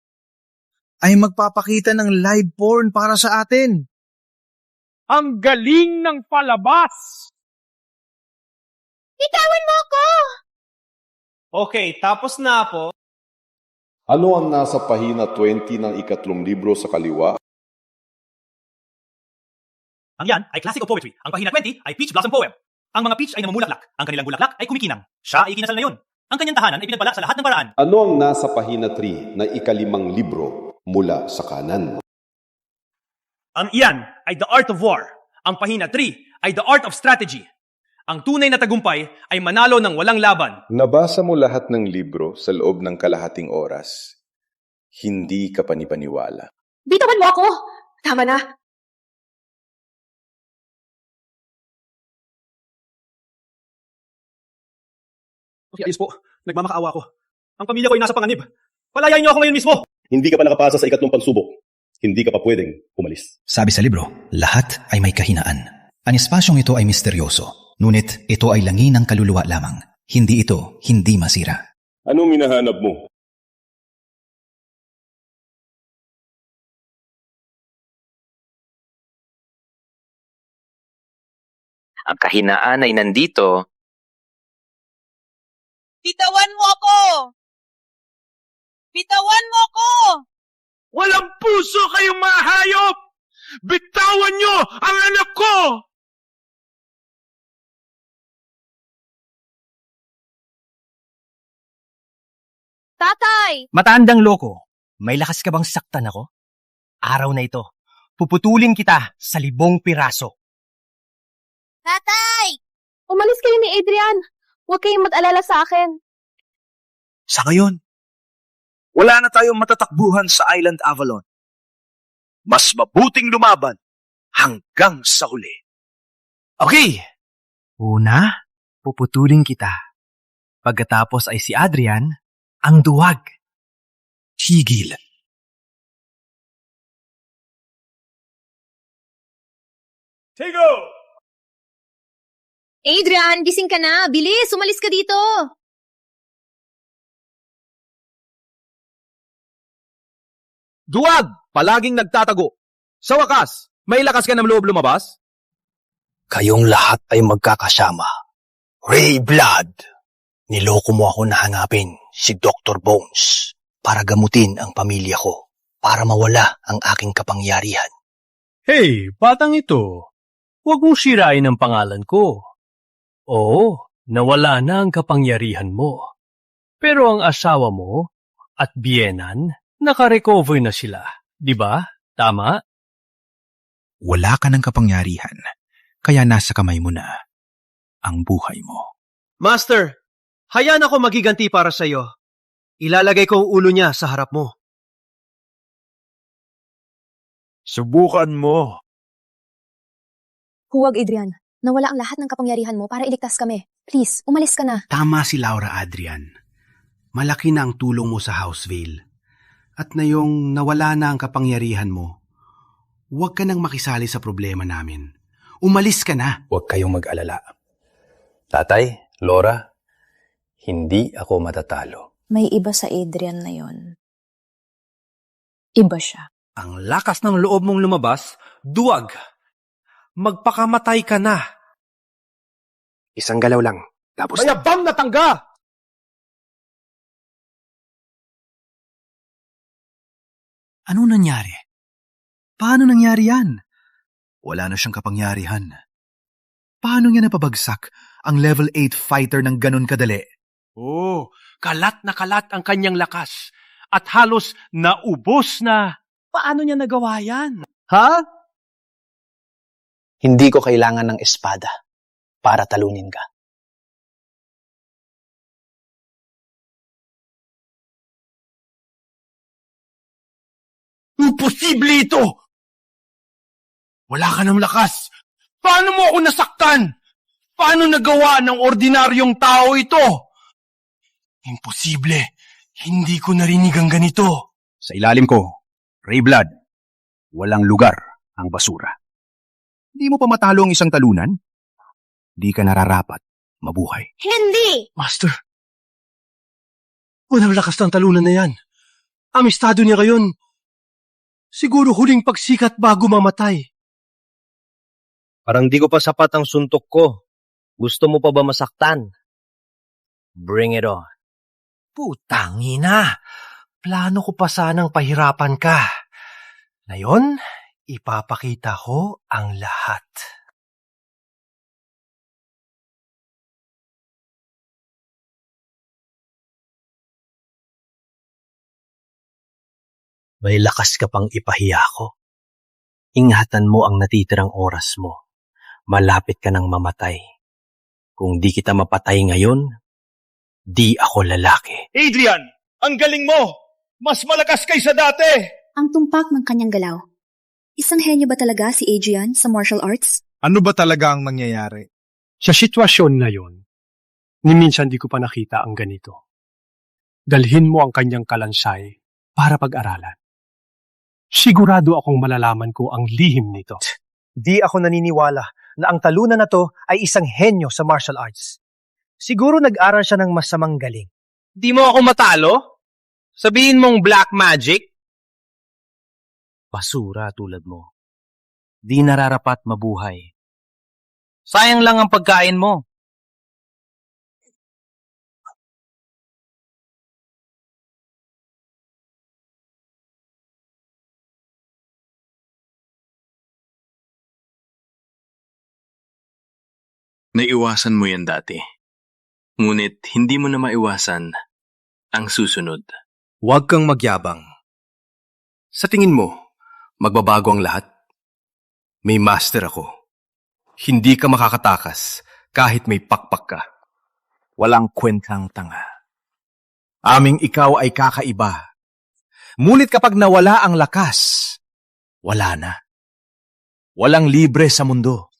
ay magpapakita ng live porn para sa atin. Ang galing ng palabas! Bitawan mo ako! Okay, tapos na po. Ano ang nasa pahina 20 ng ikatlong libro sa kaliwa? Ang yan ay classic of poetry. Ang pahina 20 ay Peach Blossom Poem. Ang mga peach ay namumulaklak. Ang kanilang bulaklak ay kumikinang. Siya ay kinasal na yon. Ang kanyang tahanan ay pinagpala sa lahat ng paraan. Ano ang nasa pahina 3 na ikalimang libro mula sa kanan? Ang iyan ay The Art of War. Ang pahina 3 ay The Art of Strategy. Ang tunay na tagumpay ay manalo ng walang laban. Nabasa mo lahat ng libro sa loob ng kalahating oras. Hindi ka panipaniwala. Bitawan mo ako! Tama na. Okay, ayos po. Nagmamakaawa ako. Ang pamilya ko ay nasa panganib. Palayain niyo ako ngayon mismo! Hindi ka pa nakapasa sa ikatlong pagsubok. Hindi ka pa pwedeng umalis. Sabi sa libro, lahat ay may kahinaan. Ang espasyong ito ay misteryoso. Ngunit ito ay langi ng kaluluwa lamang. Hindi ito, hindi masira. Anong minahanap mo? Ang kahinaan ay nandito. Bitawan mo ako! Bitawan mo ako! Walang puso kayong mga hayop! Bitawan nyo ang anak ko! Tatay! Matandang loko, may lakas ka bang saktan ako? Araw na ito, puputulin kita sa 1000 piraso. Tatay! Umalis kayo ni Adrian. Huwag kayong mag-alala sa akin. Sa ngayon, wala na tayong matatakbuhan sa Island Avalon. Mas mabuting lumaban hanggang sa huli. Okay, una, puputulin kita. Pagkatapos ay si Adrian, ang duwag. Tigil. Tigo! Adrian, gising ka na. Bilis, umalis ka dito. Duwag! Palaging nagtatago. Sa wakas, may lakas ka ng loob lumabas? Kayong lahat ay magkakasama. Ray Blood! Niloko mo ako na hanapin si Dr. Bones para gamutin ang pamilya ko, para mawala ang aking kapangyarihan. Hey, batang ito. Huwag mong sirain ang pangalan ko. Oo, nawala na ang kapangyarihan mo. Pero ang asawa mo at biyenan Naka-recover na sila, di ba? Tama? Wala ka ng kapangyarihan, kaya nasa kamay mo na ang buhay mo. Master, hayaan ako magiganti para sa iyo. Ilalagay ko ang ulo niya sa harap mo. Subukan mo. Huwag, Adrian. Nawala ang lahat ng kapangyarihan mo para iligtas kami. Please, umalis ka na. Tama si Laura, Adrian. Malaki na ang tulong mo sa Houseville. At na yung nawala na ang kapangyarihan mo, huwag ka nang makisali sa problema namin. Umalis ka na. Huwag kayong mag-alala. Tatay, Laura, hindi ako matatalo. May iba sa Adrian na yon. Iba siya. Ang lakas ng loob mong lumabas, duwag. Magpakamatay ka na. Isang galaw lang. Tapos Mayabang na tangga! Ano nangyari? Paano nangyari yan? Wala na siyang kapangyarihan. Paano niya napabagsak ang level 8 fighter ng ganon kadali? Oh, kalat na kalat ang kanyang lakas. At halos naubos na. Paano niya nagawa yan? Ha? hindi ko kailangan ng espada para talunin ka. Imposible ito! Wala ka ng lakas. Paano mo ako nasaktan? Paano nagawa ng ordinaryong tao ito? Imposible. Hindi ko narinig ang ganito. Sa ilalim ko, Rayblood, walang lugar ang basura. Di mo pa matalo ang isang talunan? Di ka nararapat mabuhay. Hindi! Master, walang lakas ng talunan na yan. Amistado niya ngayon. Siguro huling pagsikat bago mamatay. Parang di ko pa sapat ang suntok ko. Gusto mo pa ba masaktan? Bring it on. Putangina! Plano ko pa sanang pahirapan ka. Ngayon, ipapakita ko ang lahat. May lakas ka pang ipahiya ko. Ingatan mo ang natitirang oras mo. Malapit ka nang mamatay. Kung di kita mapatay ngayon, di ako lalaki. Adrian, ang galing mo! Mas malakas kaysa dati! Ang tumpak ng kanyang galaw. Isang henyo ba talaga si Adrian sa martial arts? Ano ba talaga ang nangyayari? Sa sitwasyon na yon, ni minsan di ko pa nakita ang ganito. Dalhin mo ang kanyang kalansay para pag-aralan. Sigurado akong malalaman ko ang lihim nito. Di ako naniniwala na ang talunan na to ay isang henyo sa martial arts. Siguro nag-aral siya ng masamang galing. Di mo ako matalo? Sabihin mong black magic? Basura tulad mo. Di nararapat mabuhay. Sayang lang ang pagkain mo. Naiwasan mo yan dati. Ngunit hindi mo na maiwasan ang susunod. Huwag kang magyabang. Sa tingin mo, magbabago ang lahat? May master ako. Hindi ka makakatakas kahit may pakpak ka. Walang kwentang tanga. Aming ikaw ay kakaiba. Ngunit kapag nawala ang lakas, wala na. Walang libre sa mundo.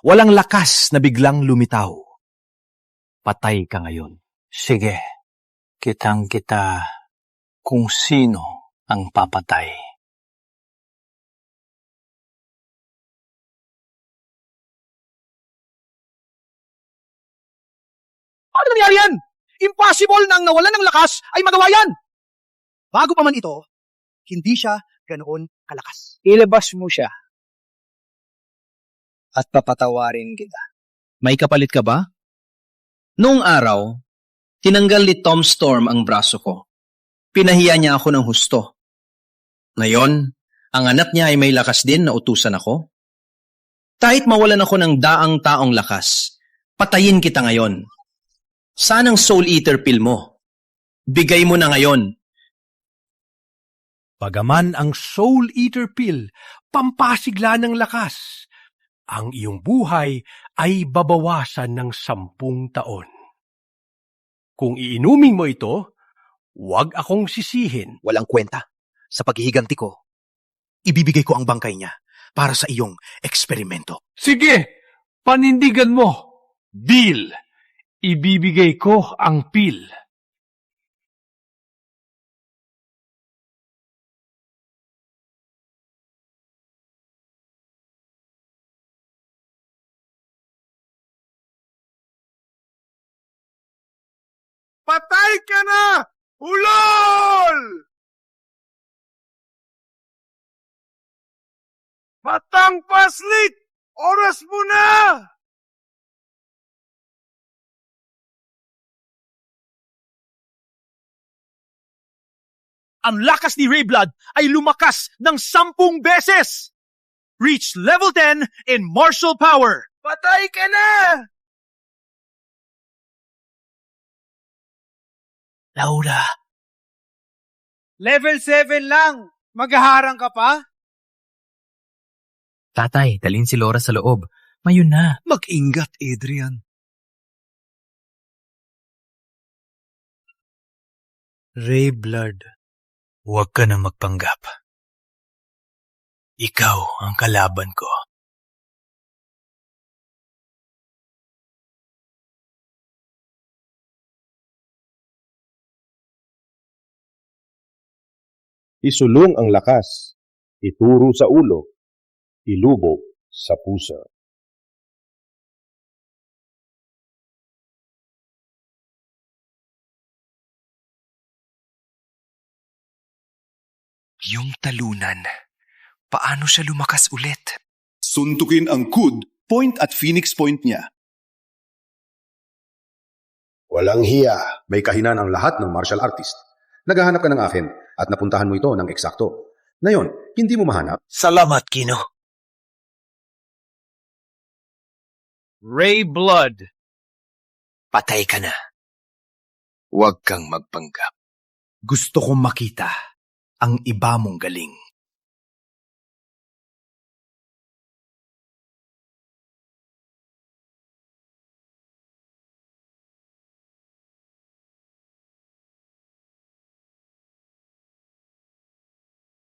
Walang lakas na biglang lumitaw. Patay ka ngayon. Sige, kitang-kita kung sino ang papatay. Paano nangyari yan? Impossible na ang nawalan ng lakas ay magawa yan! Bago pa man ito, hindi siya ganoon kalakas. Ilabas mo siya. At papatawarin kita. May kapalit ka ba? Noong araw, tinanggal ni Tom Storm ang braso ko. Pinahiya niya ako ng husto. Ngayon, ang anak niya ay may lakas din na utusan ako. Kahit mawalan ako ng daang taong lakas, patayin kita ngayon. Saan ang Soul Eater pill mo? Bigay mo na ngayon. Bagaman ang Soul Eater Pill, pampasigla ng lakas, ang iyong buhay ay babawasan ng 10 taon. Kung iinumin mo ito, huwag akong sisihin. Walang kwenta. Sa paghihiganti ko, ibibigay ko ang bangkay niya para sa iyong eksperimento. Sige, panindigan mo. Deal. Ibibigay ko ang pill. Patay ka na! Ulol! Batang paslit! Oras mo na! Ang lakas ni Rayblood ay lumakas ng 10 beses! Reach level 10 in martial power! Patay ka na! Laura. Level 7 lang. Maghaharang ka pa? Tatay, dalhin si Laura sa loob. Mayon na. Mag-ingat, Adrian. Rayblood, huwag ka na magpanggap. Ikaw ang kalaban ko. Isulong ang lakas, ituro sa ulo, ilubog sa puso. Yung talunan, paano siya lumakas ulit? Suntukin ang Kud, Point at Phoenix Point niya. Walang hiya. May kahinan ang lahat ng martial artist. Naghahanap ka ng akin at napuntahan mo ito ng eksakto. Ngayon, hindi mo mahanap? Salamat, Kino. Rayblood. Patay ka na. Huwag kang magpanggap. Gusto kong makita ang iba mong galing.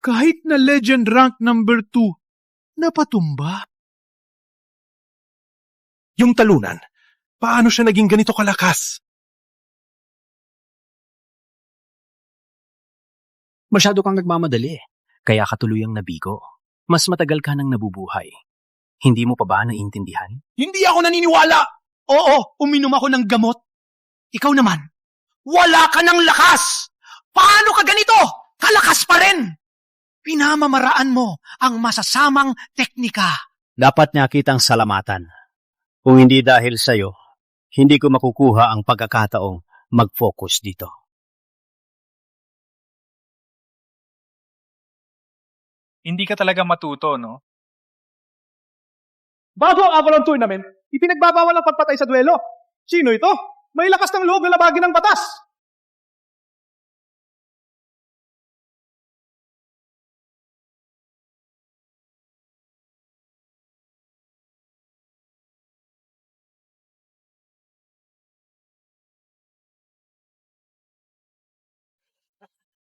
Kahit na legend rank number 2, napatumba. Yung talunan, paano siya naging ganito kalakas? Masyado kang nagmamadali, kaya katuluyang nabigo. Mas matagal ka nang nabubuhay. Hindi mo pa ba naiintindihan? Hindi ako naniniwala! Oo, uminom ako ng gamot. Ikaw naman, wala ka ng lakas! Paano ka ganito? Kalakas pa rin! Pinamamaraan mo ang masasamang teknika. Dapat niya kitang salamatan. Kung hindi dahil sa'yo, hindi ko makukuha ang pagkakataong mag-focus dito. Hindi ka talaga matuto, no? Bago ang Avalon Tournament, ipinagbabawal ang pagpatay sa duelo. Sino ito? May lakas ng loob na labagin ng batas.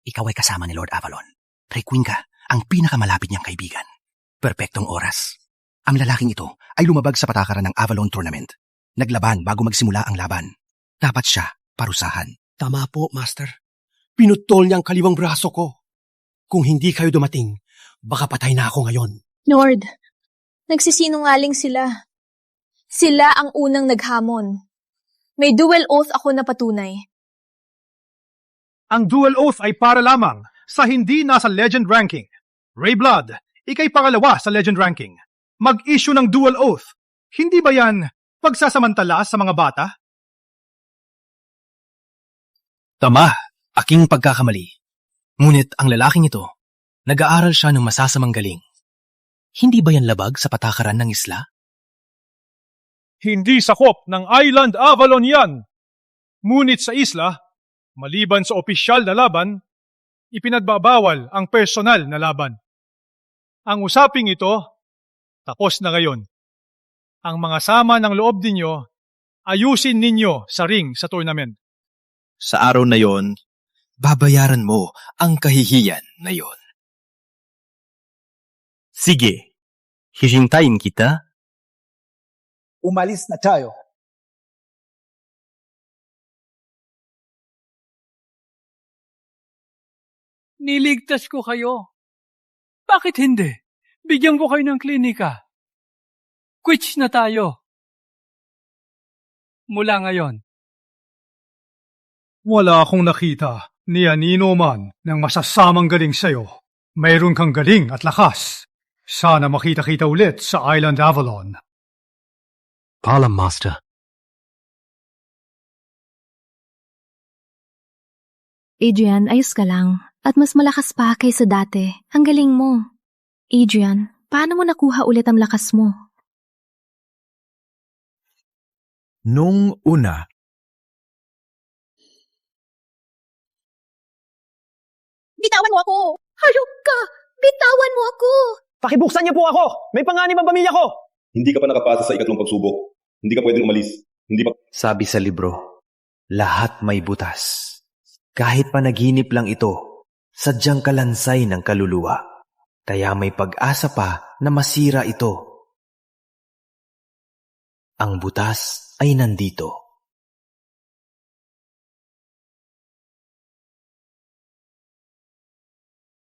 Ikaw ay kasama ni Lord Avalon. Requeen ka, ang pinakamalapit niyang kaibigan. Perpektong oras. Ang lalaking ito ay lumabag sa patakaran ng Avalon Tournament. Naglaban bago magsimula ang laban. Dapat siya parusahan. Tama po, Master. Pinutol niya ang kaliwang braso ko. Kung hindi kayo dumating, baka patay na ako ngayon. Lord, nagsisinungaling sila. Sila ang unang naghamon. May dual oath ako na patunay. Ang dual oath ay para lamang sa hindi nasa legend ranking. Rayblood, ikay pangalawa sa legend ranking. Mag-issue ng dual oath. Hindi ba yan pagsasamantala sa mga bata? Tama, aking pagkakamali. Ngunit ang lalaking ito, nag-aaral siya ng masasamang galing. Hindi ba yan labag sa patakaran ng isla? Hindi sakop ng Island Avalon yan. Ngunit sa isla, maliban sa opisyal na laban, ipinagbabawal ang personal na laban. Ang usaping ito, tapos na ngayon. Ang mga sama ng loob ninyo, ayusin ninyo sa ring sa tournament. Sa araw na yon, babayaran mo ang kahihiyan na yon. Sige, hihintayin kita. Umalis na tayo. Niligtas ko kayo. Bakit hindi? Bigyan ko kayo ng klinika. Quits na tayo. Mula ngayon. Wala akong nakita ni anino man ng masasamang galing sa'yo. Mayroon kang galing at lakas. Sana makita-kita ulit sa Island Avalon. Paalam, Master. Adrian, ayos ka lang. At mas malakas pa kaysa dati. Ang galing mo. Adrian, paano mo nakuha ulit ang lakas mo? Nung una, Bitawan mo ako! Hayop ka! Bitawan mo ako! Pakibuksan niyo po ako! May panganib ang pamilya ko! Hindi ka pa nakapasa sa ikatlong pagsubok. Hindi ka pwedeng umalis. Hindi pa... Sabi sa libro, lahat may butas. Kahit panaginip lang ito, sadyang kalansay ng kaluluwa. Kaya may pag-asa pa na masira ito. Ang butas ay nandito.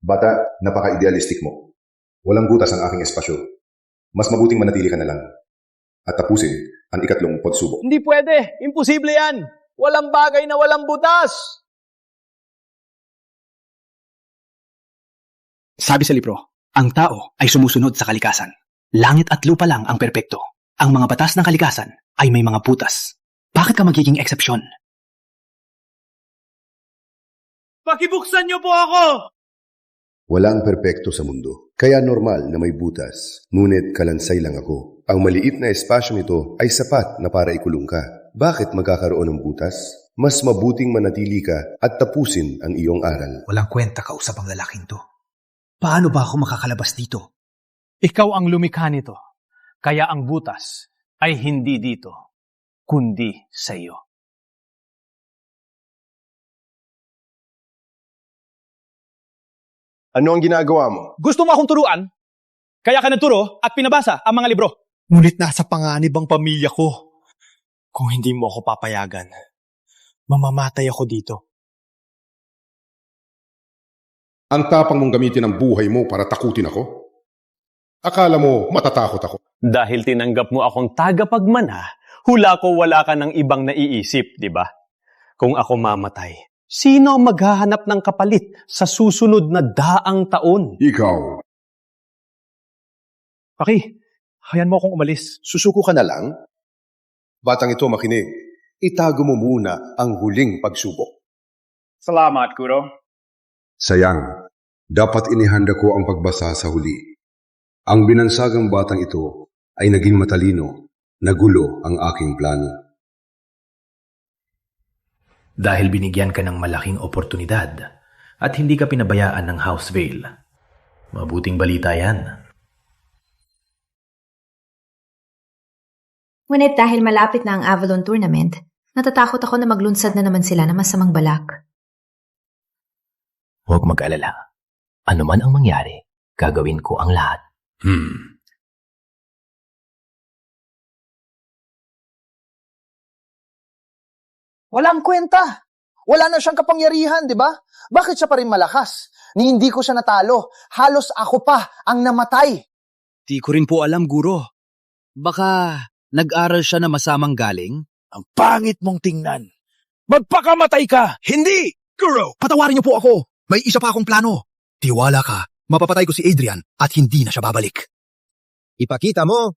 Bata, napaka-idealistic mo. Walang butas ang aking espasyo. Mas mabuting manatili ka na lang. At tapusin ang ikatlong pagsubok. Hindi pwede! Imposible yan! Walang bagay na walang butas! Sabi sa libro, ang tao ay sumusunod sa kalikasan. Langit at lupa lang ang perpekto. Ang mga batas ng kalikasan ay may mga butas. Bakit ka magiging eksepsyon? Pakibuksan niyo po ako! Walang perpekto sa mundo, kaya normal na may butas. Ngunit kalansay lang ako. Ang maliit na espasyong ito ay sapat na para ikulong ka. Bakit magkakaroon ng butas? Mas mabuting manatili ka at tapusin ang iyong aral. Walang kwenta kausap ang lalaking to. Paano ba ako makakalabas dito? Ikaw ang lumikha nito, kaya ang butas ay hindi dito, kundi sa iyo. Ano ang ginagawa mo? Gusto mo akong turuan? Kaya ka nagturo at pinabasa ang mga libro. Ngunit nasa panganib ang pamilya ko. Kung hindi mo ako papayagan, mamamatay ako dito. Ang tapang mong gamitin ang buhay mo para takutin ako? Akala mo matatakot ako? Dahil tinanggap mo akong tagapagmana, hula ko wala ka ng ibang naiisip, di ba? Kung ako mamatay, sino ang maghahanap ng kapalit sa susunod na daang taon? Ikaw. Paki, hayaan mo akong umalis. Susuko ka na lang? Batang ito makinig. Itago mo muna ang huling pagsubok. Salamat, Kuro. Sayang, dapat inihanda ko ang pagbasa sa huli. Ang binansagang batang ito ay naging matalino, nagulo ang aking plano. Dahil binigyan ka ng malaking oportunidad at hindi ka pinabayaan ng House Vale. Mabuting balita yan. Ngunit dahil malapit na ang Avalon Tournament, natatakot ako na maglunsad na naman sila ng masamang balak. Huwag mag-alala. Ano man ang mangyari, gagawin ko ang lahat. Walang kwenta. Wala na siyang kapangyarihan, di ba? Bakit siya pa rin malakas? Ni hindi ko siya natalo. Halos ako pa ang namatay. Di ko rin po alam, Guro. Baka nag-aral siya na masamang galing? Ang pangit mong tingnan. Magpakamatay ka! Hindi! Guro, Patawarin niyo po ako! May isa pa akong plano. Tiwala ka, mapapatay ko si Adrian at hindi na siya babalik. Ipakita mo.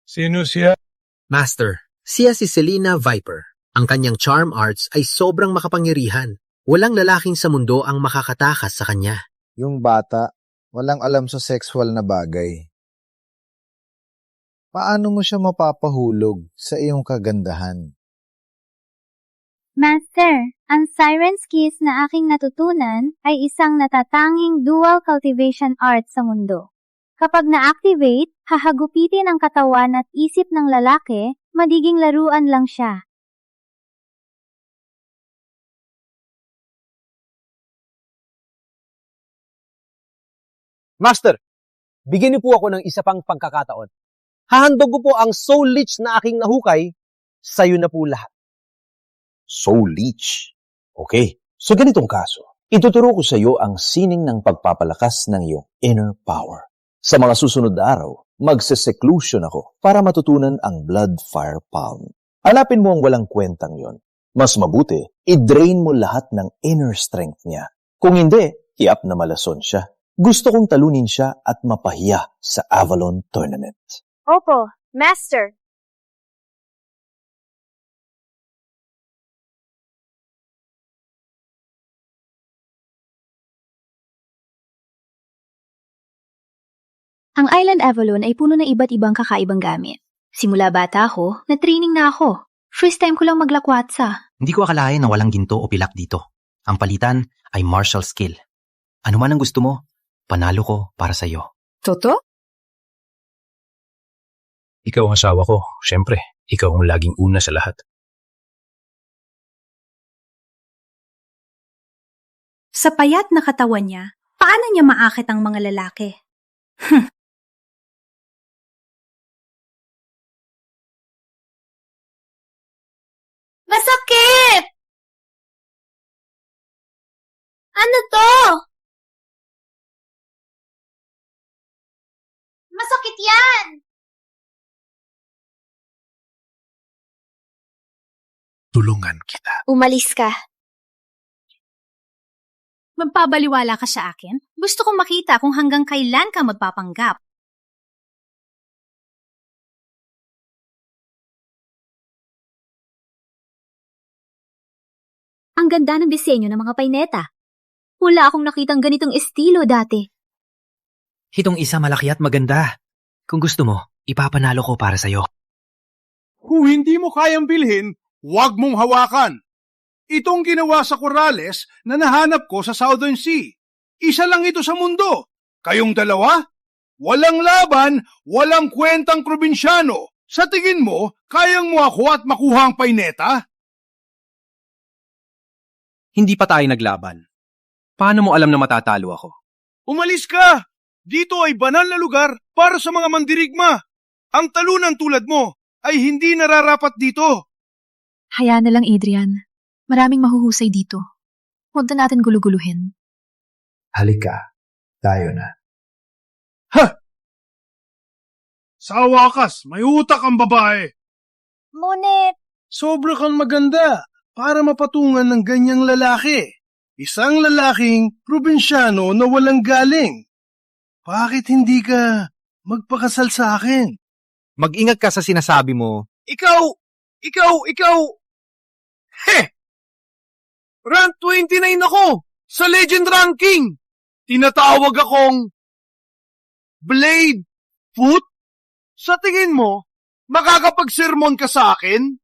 Sino siya? Master, siya si Selena Viper. Ang kanyang charm arts ay sobrang makapangyarihan. Walang lalaking sa mundo ang makakatakas sa kanya. Yung bata, walang alam sa sexual na bagay. Paano mo siya mapapahulog sa iyong kagandahan? Master, ang Siren's Kiss na aking natutunan ay isang natatanging dual cultivation art sa mundo. Kapag na-activate, hahagupitin ang katawan at isip ng lalaki, magiging laruan lang siya. Master, bigyan niyo po ako ng isa pang pagkakataon. Hahandog ko po ang soul leech na aking nahukay, sa'yo na po lahat. Soul Leech. Okay, so ganitong kaso. Ituturo ko sa iyo ang sining ng pagpapalakas ng iyong inner power. Sa mga susunod na araw, magse-seclusion ako para matutunan ang Blood Fire Palm. Hanapin mo ang walang kwentang yon. Mas mabuti, i-drain mo lahat ng inner strength niya. Kung hindi, tiyak na malason siya. Gusto kong talunin siya at mapahiya sa Avalon Tournament. Opo, Master. Ang Island Avalon ay puno ng iba't ibang kakaibang gamit. Simula bata ako, na-training na ako. First time ko lang maglakwatsa. Hindi ko akalain na walang ginto o pilak dito. Ang palitan ay martial skill. Ano man ang gusto mo, panalo ko para sa iyo. Toto? Ikaw ang asawa ko. Siyempre, ikaw ang laging una sa lahat. Sa payat na katawan niya, paano niya maakit ang mga lalaki? Masakit! Ano to? Masakit yan! Tulungan kita. Umalis ka. Magpabaliwala ka sa akin? Gusto kong makita kung hanggang kailan ka magpapanggap. Ang ganda ng disenyo ng mga paineta. Wala akong nakitang ganitong estilo dati. Itong isa malaki at maganda. Kung gusto mo, ipapanalo ko para sa iyo. Kung hindi mo kayang bilhin, huwag mong hawakan. Itong ginawa sa Corrales na nahanap ko sa Southern Sea. Isa lang ito sa mundo. Kayong dalawa? Walang laban, walang kwentang probinsyano. Sa tingin mo, kayang mo ako at makuha ang paineta? Hindi pa tayo naglaban. Paano mo alam na matatalo ako? Umalis ka! Dito ay banal na lugar para sa mga mandirigma. Ang talunan tulad mo ay hindi nararapat dito. Hayaan na lang, Adrian. Maraming mahuhusay dito. Huwag na natin guluguluhin. Halika, tayo na. Sa wakas, may utak ang babae. Ngunit, Sobra kang maganda para mapatungan ng ganyang lalaki. Isang lalaking probinsyano na walang galing. Bakit hindi ka magpakasal sa akin? Mag-ingat ka sa sinasabi mo. Ikaw! Rank 29 ako sa Legend Ranking. Tinatawag akong Blade Foot? Sa tingin mo, makakapag-sermon ka sa akin?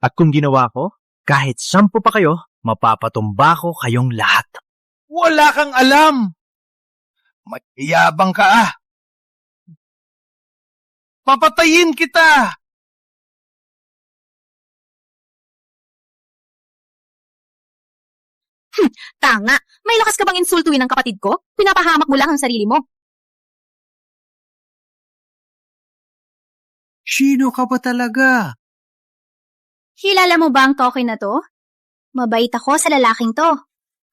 At kung ginawa ko, kahit 10 pa kayo, mapapatumba ko kayong lahat. Wala kang alam. Mayabang ka ah. Papatayin kita. Tanga! May lakas ka bang insultuin ng kapatid ko? Pinapahamak mo lang ang sarili mo. Sino ka ba talaga? Kilala mo ba ang token na to? mabait ako sa lalaking to.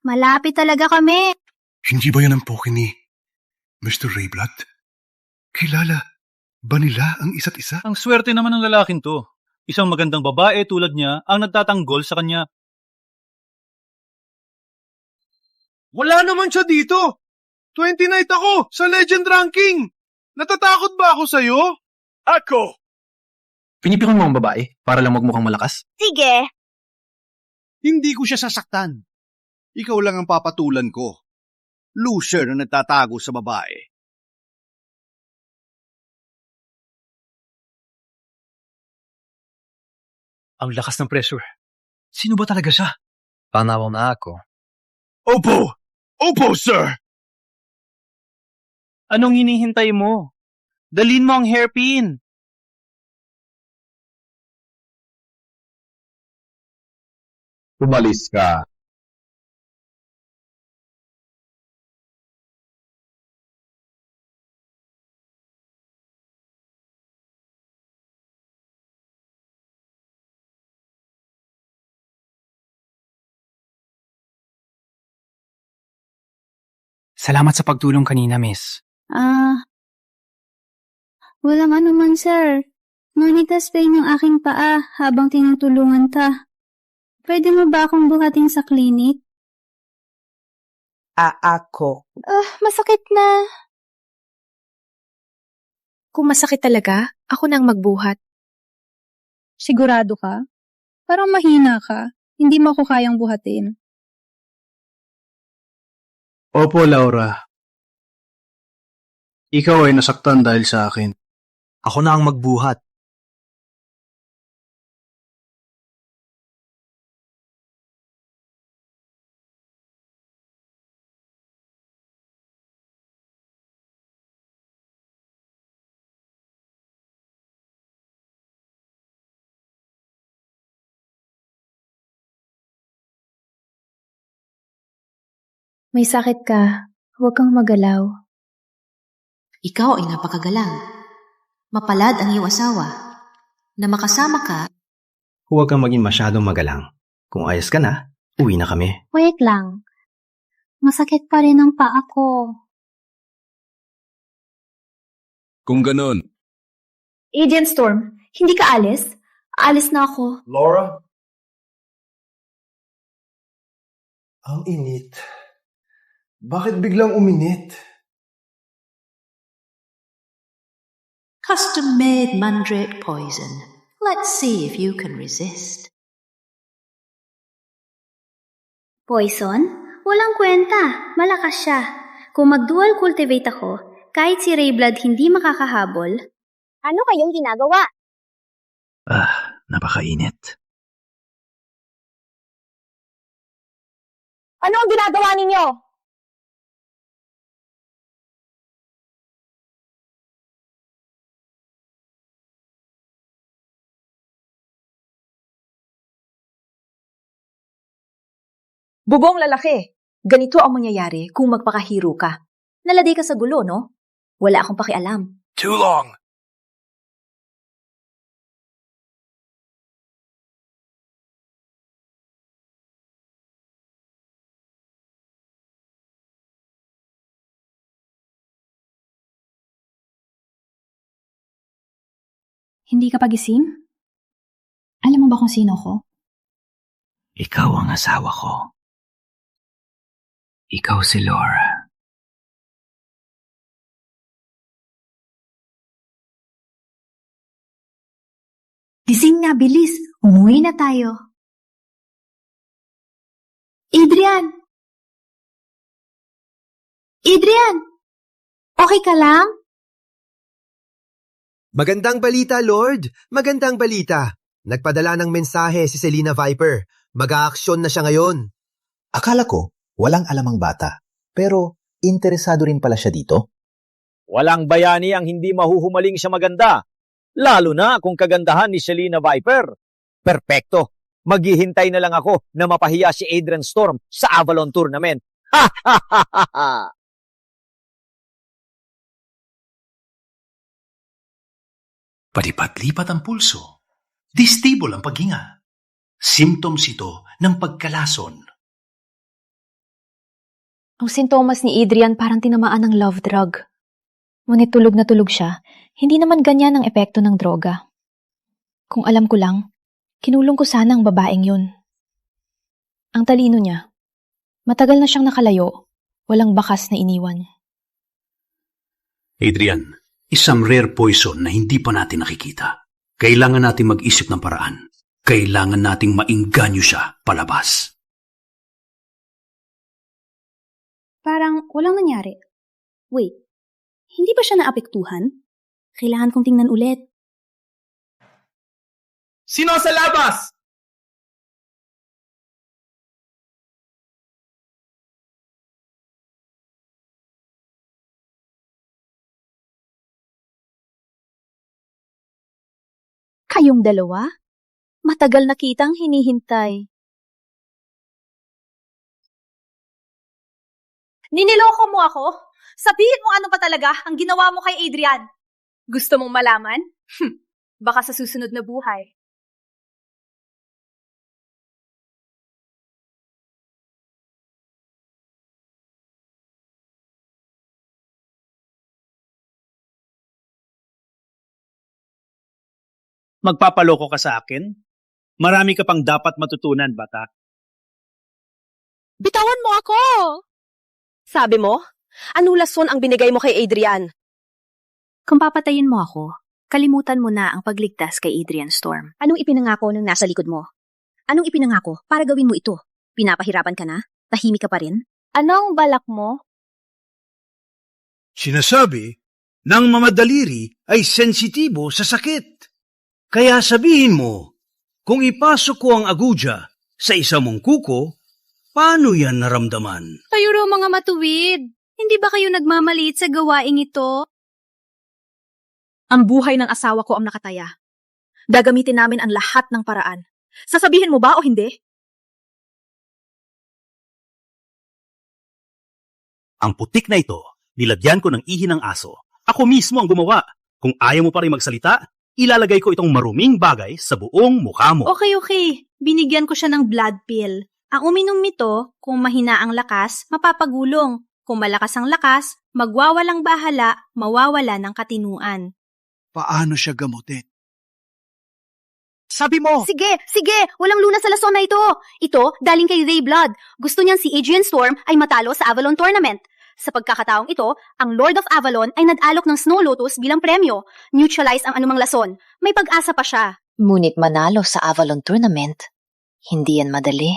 Malapit talaga kami. Hindi ba yan ang poke ni Mr. Rayblood? Kilala ba nila ang isa't isa? Ang swerte naman ng lalaking to. Isang magandang babae tulad niya ang nagtatanggol sa kanya. Wala naman siya dito. 29th ako sa Legend Ranking. Natatakot ba ako sa'yo? Ako! Pinipikon mo ang babae para lang magmukhang malakas? Sige. Hindi ko siya sasaktan. Ikaw lang ang papatulan ko. Loser na nagtatago sa babae. Ang lakas ng pressure. Sino ba talaga siya? Panaw na ako. Opo! Opo, sir! Anong hinihintay mo? Dalhin mo ang hairpin. Umalis ka. Salamat sa pagtulong kanina, miss. Walang anuman, sir. Manitas pain yung aking paa habang tinutulungan ta. Pwede mo ba akong buhatin sa klinik? Ako. Masakit na. Kung masakit talaga, ako nang magbuhat. Sigurado ka? Parang mahina ka. Hindi mo ako kayang buhatin. Opo, Laura. Ikaw ay nasaktan dahil sa akin. Ako na ang magbuhat. May sakit ka, huwag kang magalaw. Ikaw ay napakagalang. Mapalad ang iyong asawa. Na makasama ka. Huwag kang maging masyadong magalang. Kung ayos ka na, uwi na kami. Wait lang. Masakit pa rin ang paa ko. Kung ganon. Agent Storm, hindi ka alis? Alis na ako. Laura? Ang init. Bakit biglang uminit? Custom-made mandrake poison. Let's see if you can resist. Poison? Walang kwenta. Malakas siya. Kung mag-dual cultivate ako, kahit si Rayblood hindi makakahabol. Ano kayong ginagawa? Napakainit. Ano ang ginagawa ninyo? Bubong lalaki. Ganito ang mangyayari kung magpakahiro ka. Naladay ka sa gulo, no? Wala akong pakialam. Too long. Hindi ka pagising? Alam mo ba kung sino ko? Ikaw ang asawa ko. Ikaw si Laura. Gising na, bilis. Umuwi na tayo. Adrian! Adrian! Okay ka lang? Magandang balita, Lord! Magandang balita! Nagpadala ng mensahe si Selina Viper. Mag-aaksyon na siya ngayon. Akala ko, walang alamang bata. Pero, interesado rin pala siya dito? Walang bayani ang hindi mahuhumaling siya maganda. Lalo na kung kagandahan ni Selina Viper. Perpekto. Maghihintay na lang ako na mapahiya si Adrian Storm sa Avalon Tournament. Ha ha ha ha ha! Palipat-lipat ang pulso. Distibol ang paghinga. Symptoms ito ng pagkalason. Ang sintomas ni Adrian parang tinamaan ng love drug. Ngunit tulog na tulog siya, hindi naman ganyan ang epekto ng droga. Kung alam ko lang, kinulong ko sana ang babaeng yun. Ang talino niya. Matagal na siyang nakalayo, walang bakas na iniwan. Adrian, isang rare poison na hindi pa natin nakikita. Kailangan nating mag-isip ng paraan. Kailangan nating mainganyo siya palabas. Parang walang nangyari. Wait, hindi ba siya naapektuhan? Kailangan kong tingnan ulit. Sino sa labas? Kayong dalawa? Matagal na kitang hinihintay. Niniloko mo ako? Sabihin mo ano pa talaga ang ginawa mo kay Adrian. Gusto mong malaman? Baka sa susunod na buhay. Magpapaloko ka sa akin? Marami ka pang dapat matutunan, bata. Bitawan mo ako! Sabi mo, anong lason ang binigay mo kay Adrian? Kung papatayin mo ako, kalimutan mo na ang pagligtas kay Adrian Storm. Anong ipinangako nung nasa likod mo? Anong ipinangako para gawin mo ito? Pinapahirapan ka na? Tahimik ka pa rin? Anong balak mo? Sinasabi ng mamadaliri ay sensitibo sa sakit. Kaya sabihin mo, kung ipasok ko ang agudya sa isa mong kuko, paano yan naramdaman? Kayo raw mga matuwid. Hindi ba kayo nagmamaliit sa gawaing ito? Ang buhay ng asawa ko ang nakataya. Gagamitin namin ang lahat ng paraan. Sasabihin mo ba o hindi? Ang putik na ito, nilagyan ko ng ihi ng aso. Ako mismo ang gumawa. Kung ayaw mo pa rin magsalita, ilalagay ko itong maruming bagay sa buong mukha mo. Okay. Binigyan ko siya ng blood pill. Ang uminom nito, kung mahina ang lakas, mapapagulong. Kung malakas ang lakas, magwawalang bahala, mawawala ng katinuan. Paano siya gamutin? Sabi mo! Sige! Walang lunas sa lason na ito! Ito, daling kay Ray Blood. Gusto niyang si Adrian Storm ay matalo sa Avalon Tournament. Sa pagkakataong ito, ang Lord of Avalon ay nag-alok ng Snow Lotus bilang premyo. Neutralize ang anumang lason. May pag-asa pa siya. Ngunit manalo sa Avalon Tournament, hindi yan madali.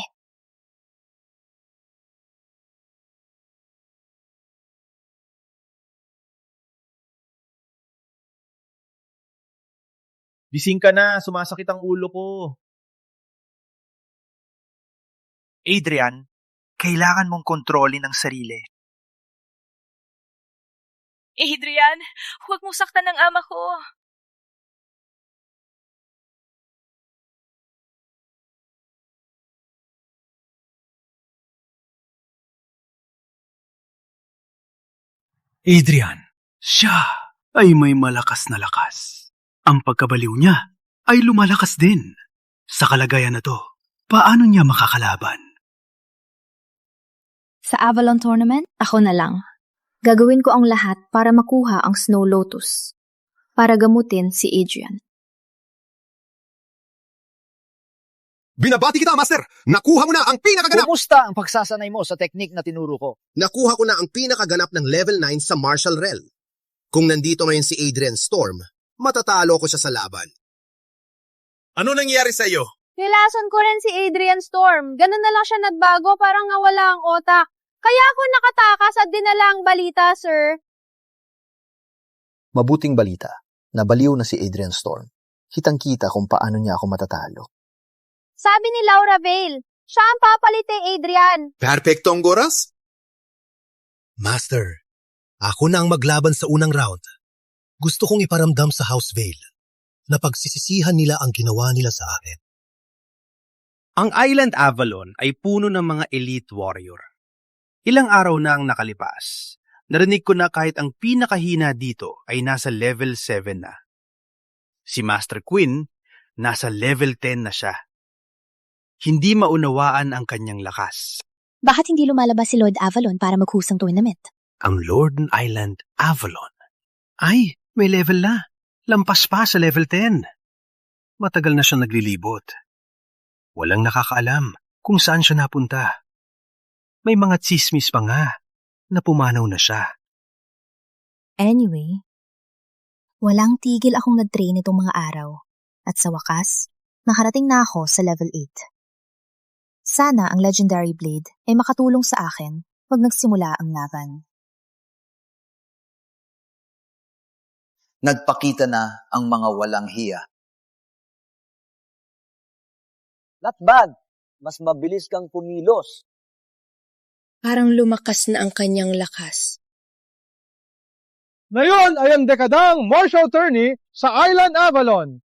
Gising ka na, sumasakit ang ulo ko. Adrian, kailangan mong kontrolin ang sarili. Adrian, huwag mong saktan ng ama ko. Adrian, siya ay may malakas na lakas. Ang pagkabaliw niya ay lumalakas din. Sa kalagayan na to, paano niya makakalaban? Sa Avalon Tournament, ako na lang. Gagawin ko ang lahat para makuha ang Snow Lotus. Para gamutin si Adrian. Binabati kita, Master! Nakuha mo na ang pinakaganap! Kumusta ang pagsasanay mo sa teknik na tinuro ko? Nakuha ko na ang pinakaganap ng level 9 sa Martial Realm. Kung nandito ngayon si Adrian Storm, matatalo ko siya sa laban. Ano nangyari sa iyo? Nilason ko rin si Adrian Storm. Ganun na lang siya nagbago, parang nawala ang otak. Kaya ako nakatakas at dinala ang balita, sir. Mabuting balita. Nabaliw na si Adrian Storm. Kitang-kita kung paano niya ako matatalo. Sabi ni Laura Vale, siya ang papalit kay Adrian. Perfecto ang goras? Master, ako na ang maglaban sa unang round. Gusto kong iparamdam sa House Vale na pagsisisihan nila ang ginawa nila sa akin. Ang Island Avalon ay puno ng mga elite warrior. Ilang araw na ang nakalipas. Narinig ko na kahit ang pinakahina dito ay nasa level 7 na. Si Master Quinn, nasa level 10 na siya. Hindi maunawaan ang kanyang lakas. Bakit hindi lumalabas si Lord Avalon para maghusang tournament? Ang Lord Island Avalon? Ay, may level na. Lampas pa sa level 10. Matagal na siya naglilibot. Walang nakakaalam kung saan siya napunta. May mga tsismis pa nga na pumanaw na siya. Anyway, walang tigil akong nag-train itong mga araw. At sa wakas, nakarating na ako sa level 8. Sana ang Legendary Blade ay makatulong sa akin pag nagsimula ang laban. Nagpakita na ang mga walang hiya. Not bad. Mas mabilis kang kumilos. Parang lumakas na ang kanyang lakas. Ngayon ay ang dekadang martial tourney sa Island Avalon.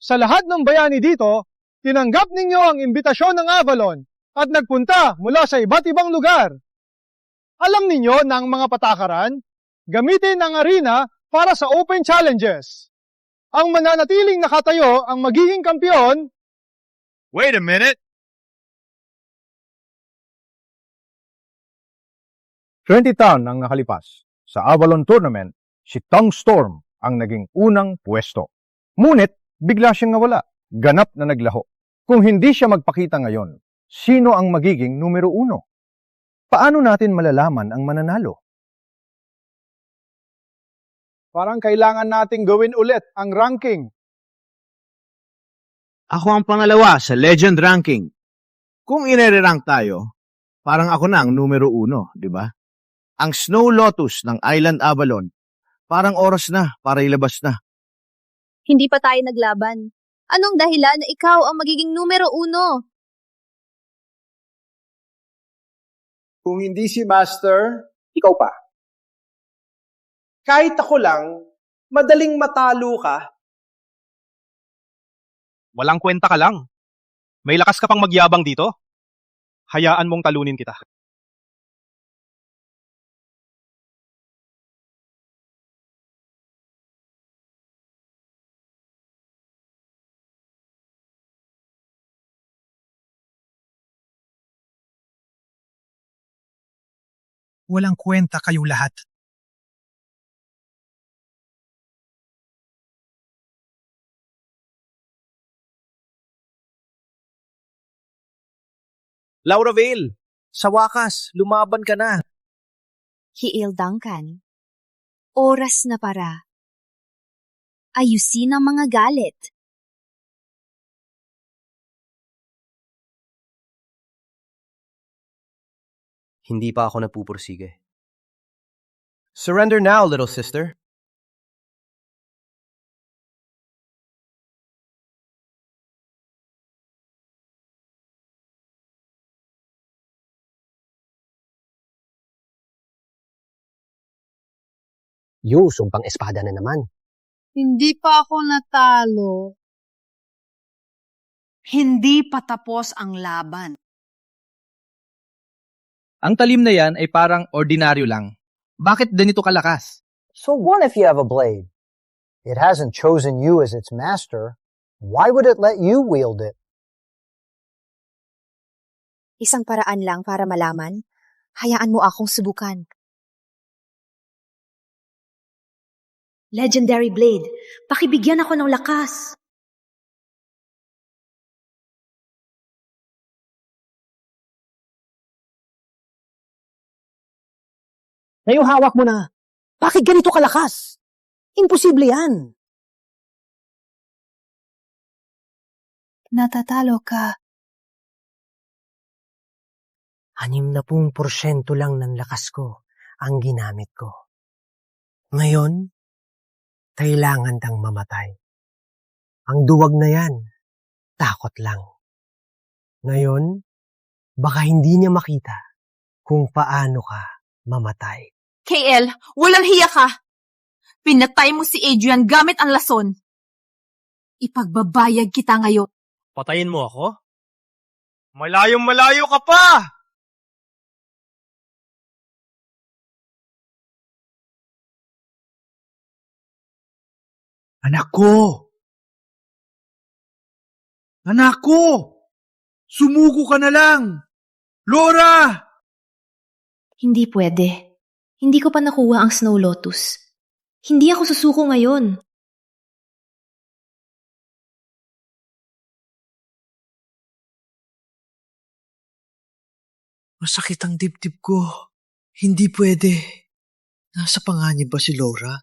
Sa lahat ng bayani dito, tinanggap ninyo ang imbitasyon ng Avalon at nagpunta mula sa iba't ibang lugar. Alam ninyo na ang mga patakaran, gamitin ang arena para sa open challenges. Ang mananatiling nakatayo ang magiging kampiyon. Wait a minute. 20 taon ang nakalipas. Sa Avalon Tournament, si Tong Storm ang naging unang pwesto. Ngunit, bigla siyang nawala. Ganap na naglaho. Kung hindi siya magpakita ngayon, sino ang magiging numero 1? Paano natin malalaman ang mananalo? Parang kailangan nating gawin ulit ang ranking. Ako ang pangalawa sa Legend Ranking. Kung inere-rank tayo, parang ako na ang numero 1, di ba? Ang Snow Lotus ng Island Avalon, parang oras na para ilabas na. Hindi pa tayo naglaban. Anong dahilan na ikaw ang magiging numero 1? Kung hindi si Master, ikaw pa. Kahit ako lang, madaling matalo ka. Walang kwenta ka lang. May lakas ka pang magyabang dito. Hayaan mong talunin kita. Walang kwenta kayo lahat. Laura Vale, sa wakas, lumaban ka na. Hiil Duncan, oras na para. Ayusin ang mga galit. Hindi pa ako napupursige. Surrender now, little sister. Sumpang espada na naman. Hindi pa ako natalo. Hindi pa tapos ang laban. Ang talim na yan ay parang ordinaryo lang. Bakit ganito kalakas? So what if you have a blade? It hasn't chosen you as its master. Why would it let you wield it? Isang paraan lang para malaman. Hayaan mo akong subukan. Legendary Blade, pakibigyan ako ng lakas. Ngayong hawak mo na. Bakit ganito kalakas? Imposible yan. Natatalo ka. 60% lang ng lakas ko ang ginamit ko. Ngayon, kailangan kang mamatay. Ang duwag na yan, takot lang. Ngayon, baka hindi niya makita kung paano ka mamatay. KL, walang hiya ka! Pinatay mo si Adrian gamit ang lason. Ipagbabayag kita ngayon. Patayin mo ako? Malayong-malayo ka pa! Anak ko! Anak ko! Sumuko ka na lang! Laura! Hindi pwede. Hindi ko pa nakuha ang Snow Lotus. Hindi ako susuko ngayon. Masakit ang dibdib ko. Hindi pwede. Nasa panganib ba si Laura?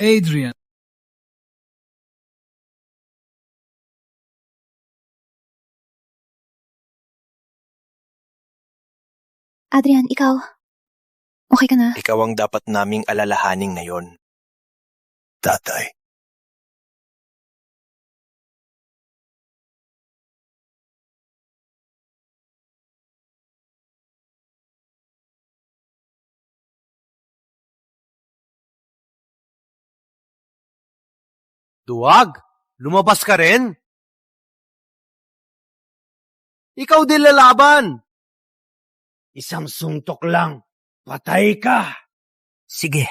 Adrian. Adrian, ikaw. Okay ka na? Ikaw ang dapat naming alalahaning ngayon. Tatay. Duwag, lumabas ka rin. Ikaw din lalaban. Isang suntok lang. Patay ka. Sige.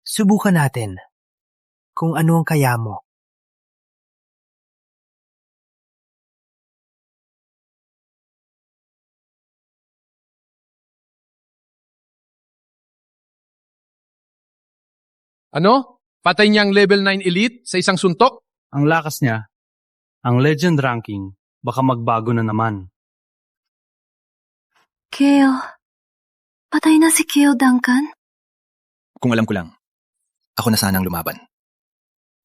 Subukan natin kung ano ang kaya mo. Ano? Patay niyang level 9 elite sa isang suntok? Ang lakas niya, ang legend ranking, baka magbago na naman. Kale. Patay na si Kale, Duncan? Kung alam ko lang, ako na sanang lumaban.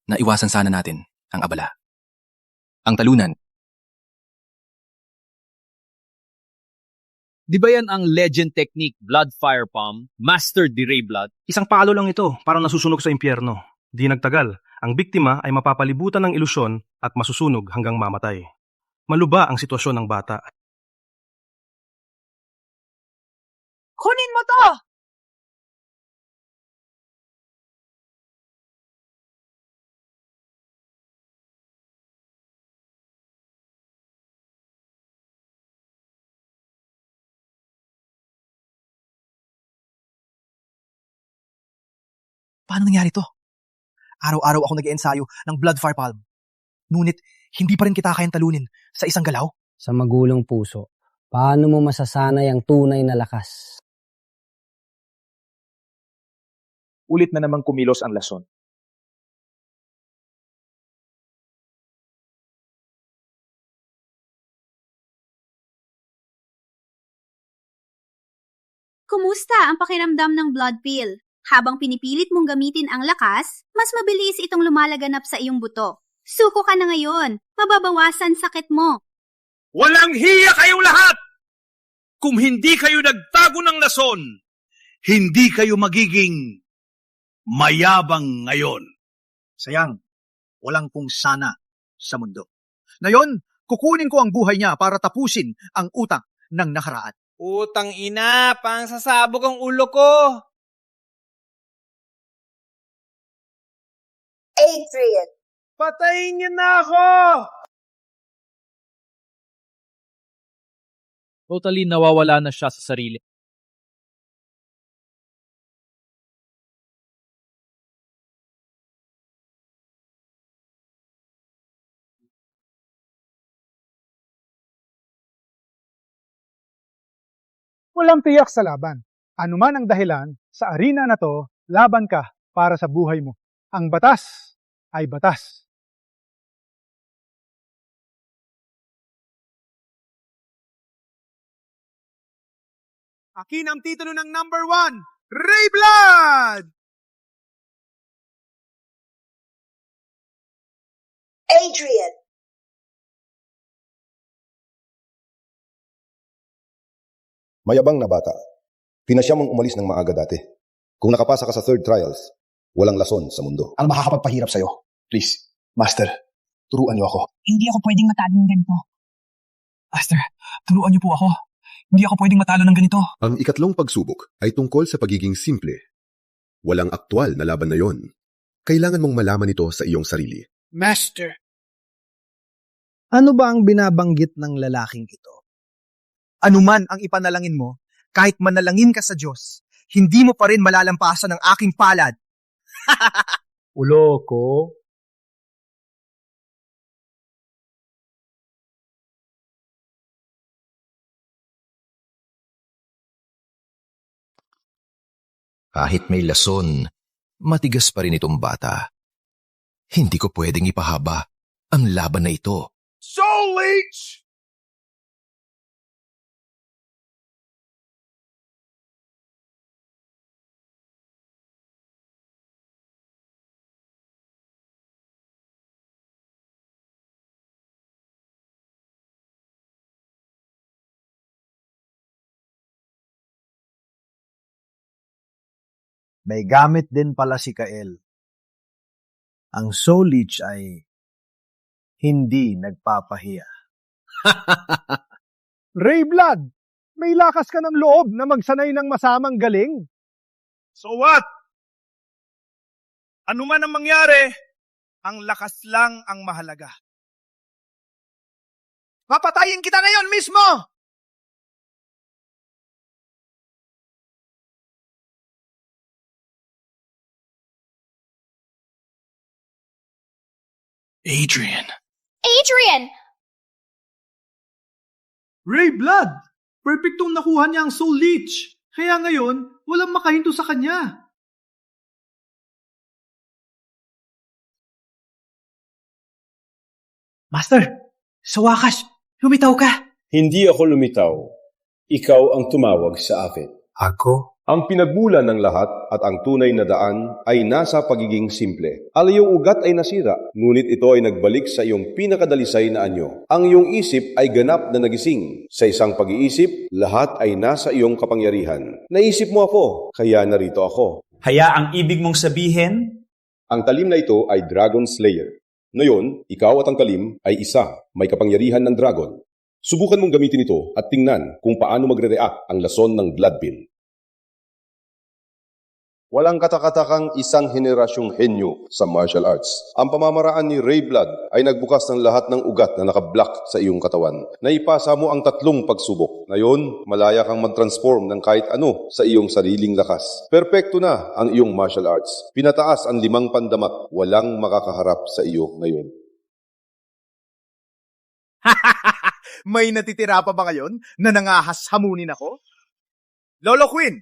Naiwasan sana natin ang abala. Ang talunan. Di ba yan ang legend technique, Blood Fire Palm, Master Diray Blood? Isang palo lang ito, parang nasusunog sa impyerno. Di nagtagal, ang biktima ay mapapalibutan ng ilusyon at masusunog hanggang mamatay. Maluba ang sitwasyon ng bata. Kunin mo to! Paano nangyari to? Araw-araw ako nag-eensayo ng Blood Fire Palm. Ngunit, hindi pa rin kita kayang talunin sa isang galaw. Sa magulong puso, paano mo masasanay ang tunay na lakas? Ulit na namang kumilos ang lason. Kumusta ang pakiramdam ng blood pill? Habang pinipilit mong gamitin ang lakas, mas mabilis itong lumalaganap sa iyong buto. Suko ka na ngayon. Mababawasan sakit mo. Walang hiya kayong lahat! Kung hindi kayo nagtago ng lason, hindi kayo magiging mayabang ngayon. Sayang, walang kung sana sa mundo. Ngayon, kukunin ko ang buhay niya para tapusin ang utang ng nakaraan. Utang ina, pang sasabog ang ulo ko. Adrian! Patayin niyo na ako! Totally nawawala na siya sa sarili. Walang tiyak sa laban. Anuman ang dahilan, sa arena na to, laban ka para sa buhay mo. Ang batas ay batas. Akin ang titulo ng number 1, Ray Blood! Adrian! Mayabang na bata. Pinasya mong umalis ng maaga dati. Kung nakapasa ka sa third trials, walang lason sa mundo. Ang makakapagpahirap sa'yo. Please, Master, turuan niyo ako. Hindi ako pwedeng matalo ng ganito. Master, turuan niyo po ako. Hindi ako pwedeng matalo ng ganito. Ang ikatlong pagsubok ay tungkol sa pagiging simple. Walang aktwal na laban na yon. Kailangan mong malaman ito sa iyong sarili. Master. Ano ba ang binabanggit ng lalaking ito? Anuman ang ipanalangin mo, kahit manalangin ka sa Diyos, hindi mo pa rin malalampasan ang aking palad. Ulo ko? Kahit may lason, matigas pa rin itong bata. Hindi ko pwedeng ipahaba ang laban na ito. Soul Leech! May gamit din pala si Kael. Ang Soul Leech ay hindi nagpapahiya. Rayblood, may lakas ka ng loob na magsanay ng masamang galing. So what? Ano man ang mangyari, ang lakas lang ang mahalaga. Papatayin kita ngayon mismo! Adrian. Adrian! Rayblood, perfectong nakuha niya ang Soul Leech. Kaya ngayon, walang makahinto sa kanya. Master, sa wakas, lumitaw ka. Hindi ako lumitaw. Ikaw ang tumawag sa akin. Ako? Ang pinagmulan ng lahat at ang tunay na daan ay nasa pagiging simple. Ang iyong ugat ay nasira, ngunit ito ay nagbalik sa iyong pinakadalisay na anyo. Ang iyong isip ay ganap na nagising. Sa isang pag-iisip, lahat ay nasa iyong kapangyarihan. Naisip mo ako, kaya narito ako. Kaya ang ibig mong sabihin? Ang talim na ito ay Dragon Slayer. Ngayon, ikaw at ang talim ay isa, may kapangyarihan ng dragon. Subukan mong gamitin ito at tingnan kung paano magre-react ang lason ng blood pill. Walang katakatakang isang henerasyong henyo sa martial arts. Ang pamamaraan ni Rayblood ay nagbukas ng lahat ng ugat na nakablock sa iyong katawan. Naipasa mo ang 3 pagsubok. Ngayon, malaya kang mag-transform ng kahit ano sa iyong sariling lakas. Perpekto na ang iyong martial arts. Pinataas ang 5 pandamak. Walang makakaharap sa iyo ngayon. May natitira pa ba ngayon na nangahas-hamunin ako? Lolo Quinn,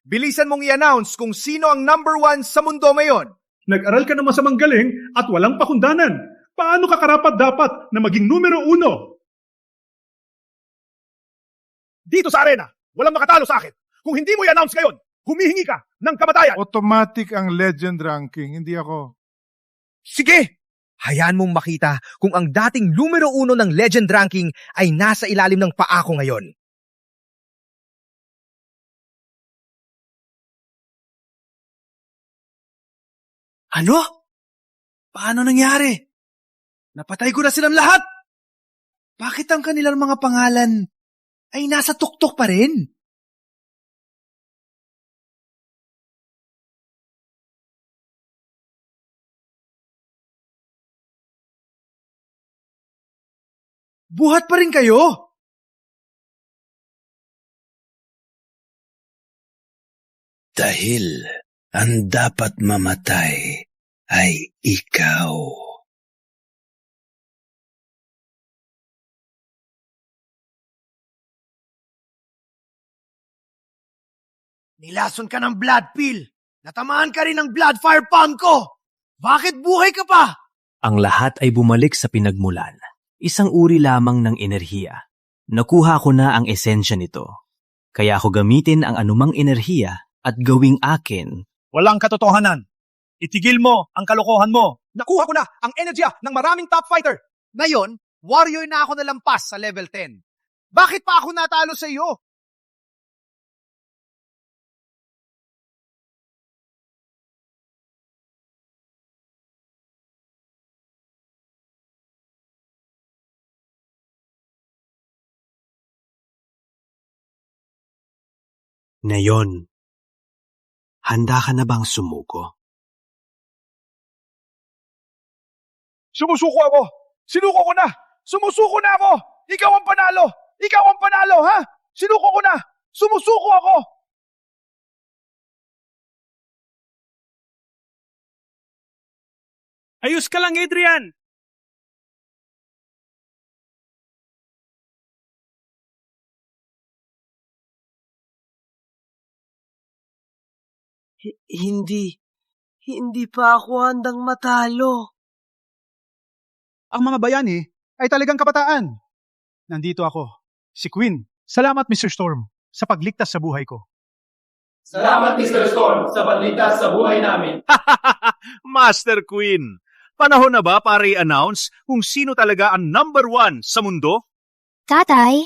bilisan mong i-announce kung sino ang number 1 sa mundo ngayon. Nag-aral ka ng masamang galing at walang pakundanan. Paano ka karapat-dapat na maging numero 1? Dito sa arena, walang makatalo sa akin. Kung hindi mo i-announce ngayon, humihingi ka ng kamatayan. Automatic ang legend ranking, hindi ako. Sige! Hayaan mong makita kung ang dating numero 1 ng legend ranking ay nasa ilalim ng paa ko ngayon. Ano? Paano nangyari? Napatay ko na silang lahat! Bakit ang kanilang mga pangalan ay nasa tuktok pa rin? Buhat pa rin kayo? Dahil ang dapat mamatay ay ikaw. Nilason ka ng blood pill. Natamaan ka rin ng blood fire palm ko. Bakit buhay ka pa? Ang lahat ay bumalik sa pinagmulan. Isang uri lamang ng enerhiya. Nakuha ko na ang esensya nito. Kaya ako gamitin ang anumang enerhiya at gawing akin. Walang katotohanan. Itigil mo ang kalokohan mo. Nakuha ko na ang enerhiya ng maraming top fighter. Ngayon, warrior na ako nalampas sa level 10. Bakit pa ako natalo sa iyo? Ngayon, handa ka na bang sumuko? Sumusuko ako! Sinuko ko na! Sumusuko na ako! Ikaw ang panalo! Ikaw ang panalo, ha? Sinuko ko na! Sumusuko ako! Ayos ka lang, Adrian! Hindi pa ako handang matalo. Ang mga bayani ay talagang kabataan. Nandito ako, si Quinn. Salamat, Mr. Storm, sa pagligtas sa buhay ko. Salamat, Mr. Storm, sa pagligtas sa buhay namin. Master Quinn, panahon na ba para i-announce kung sino talaga ang number 1 sa mundo? Tatay,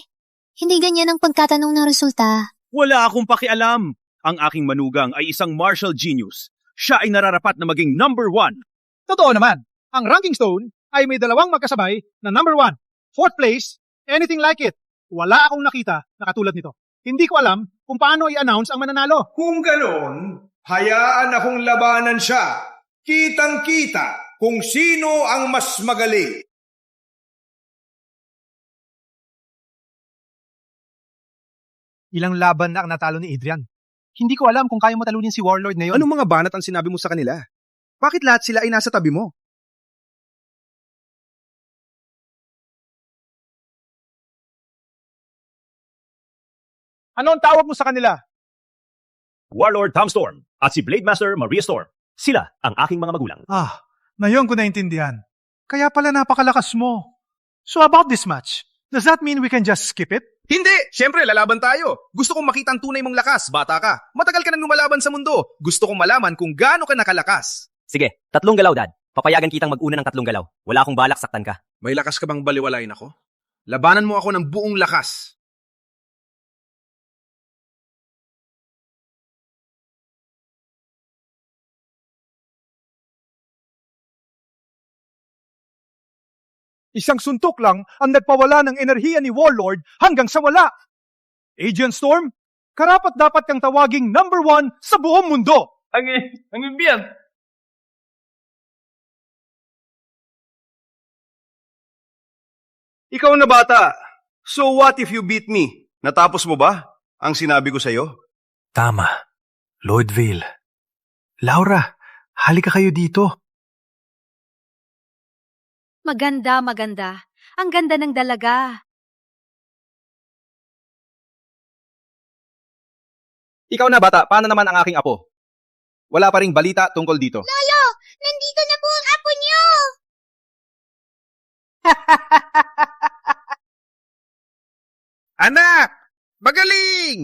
hindi ganyan ang pagtatanong ng resulta. Wala akong pakialam. Ang aking manugang ay isang martial genius. Siya ay nararapat na maging number 1. Totoo naman, ang ranking stone ay may dalawang magkasabay na number 1. 4th place, anything like it. Wala akong nakita na katulad nito. Hindi ko alam kung paano i-announce ang mananalo. Kung ganon, hayaan akong labanan siya. Kitang-kita kung sino ang mas magaling. Ilang laban na ang natalo ni Adrian. Hindi ko alam kung kaya mo talunin si Warlord na yon. Anong mga banat ang sinabi mo sa kanila? Bakit lahat sila ay nasa tabi mo? Ano ang tawag mo sa kanila? Warlord Tom Storm at si Blade Master Maria Storm. Sila ang aking mga magulang. Ngayon ko naintindihan. Kaya pala napakalakas mo. So about this match, does that mean we can just skip it? Hindi! Siyempre, lalaban tayo. Gusto kong makita ang tunay mong lakas, bata ka. Matagal ka nang lumalaban sa mundo. Gusto kong malaman kung gaano ka nakalakas. Sige, 3 galaw, Dad. Papayagan kitang mag-una ng 3 galaw. Wala akong balak saktan ka. May lakas ka bang baliwalain ako? Labanan mo ako ng buong lakas. Isang suntok lang ang nagpawala ng enerhiya ni Warlord hanggang sa wala. Agent Storm, karapat dapat kang tawaging number 1 sa buong mundo. Ang imbiyan. Ikaw na bata. So what if you beat me? Natapos mo ba ang sinabi ko sa'yo? Tama. Lordville. Laura, halika kayo dito. Maganda, maganda. Ang ganda ng dalaga. Ikaw na bata, paano naman ang aking apo? Wala pa ring balita tungkol dito. Lolo, nandito na po ang apo niyo! Anak! Magaling!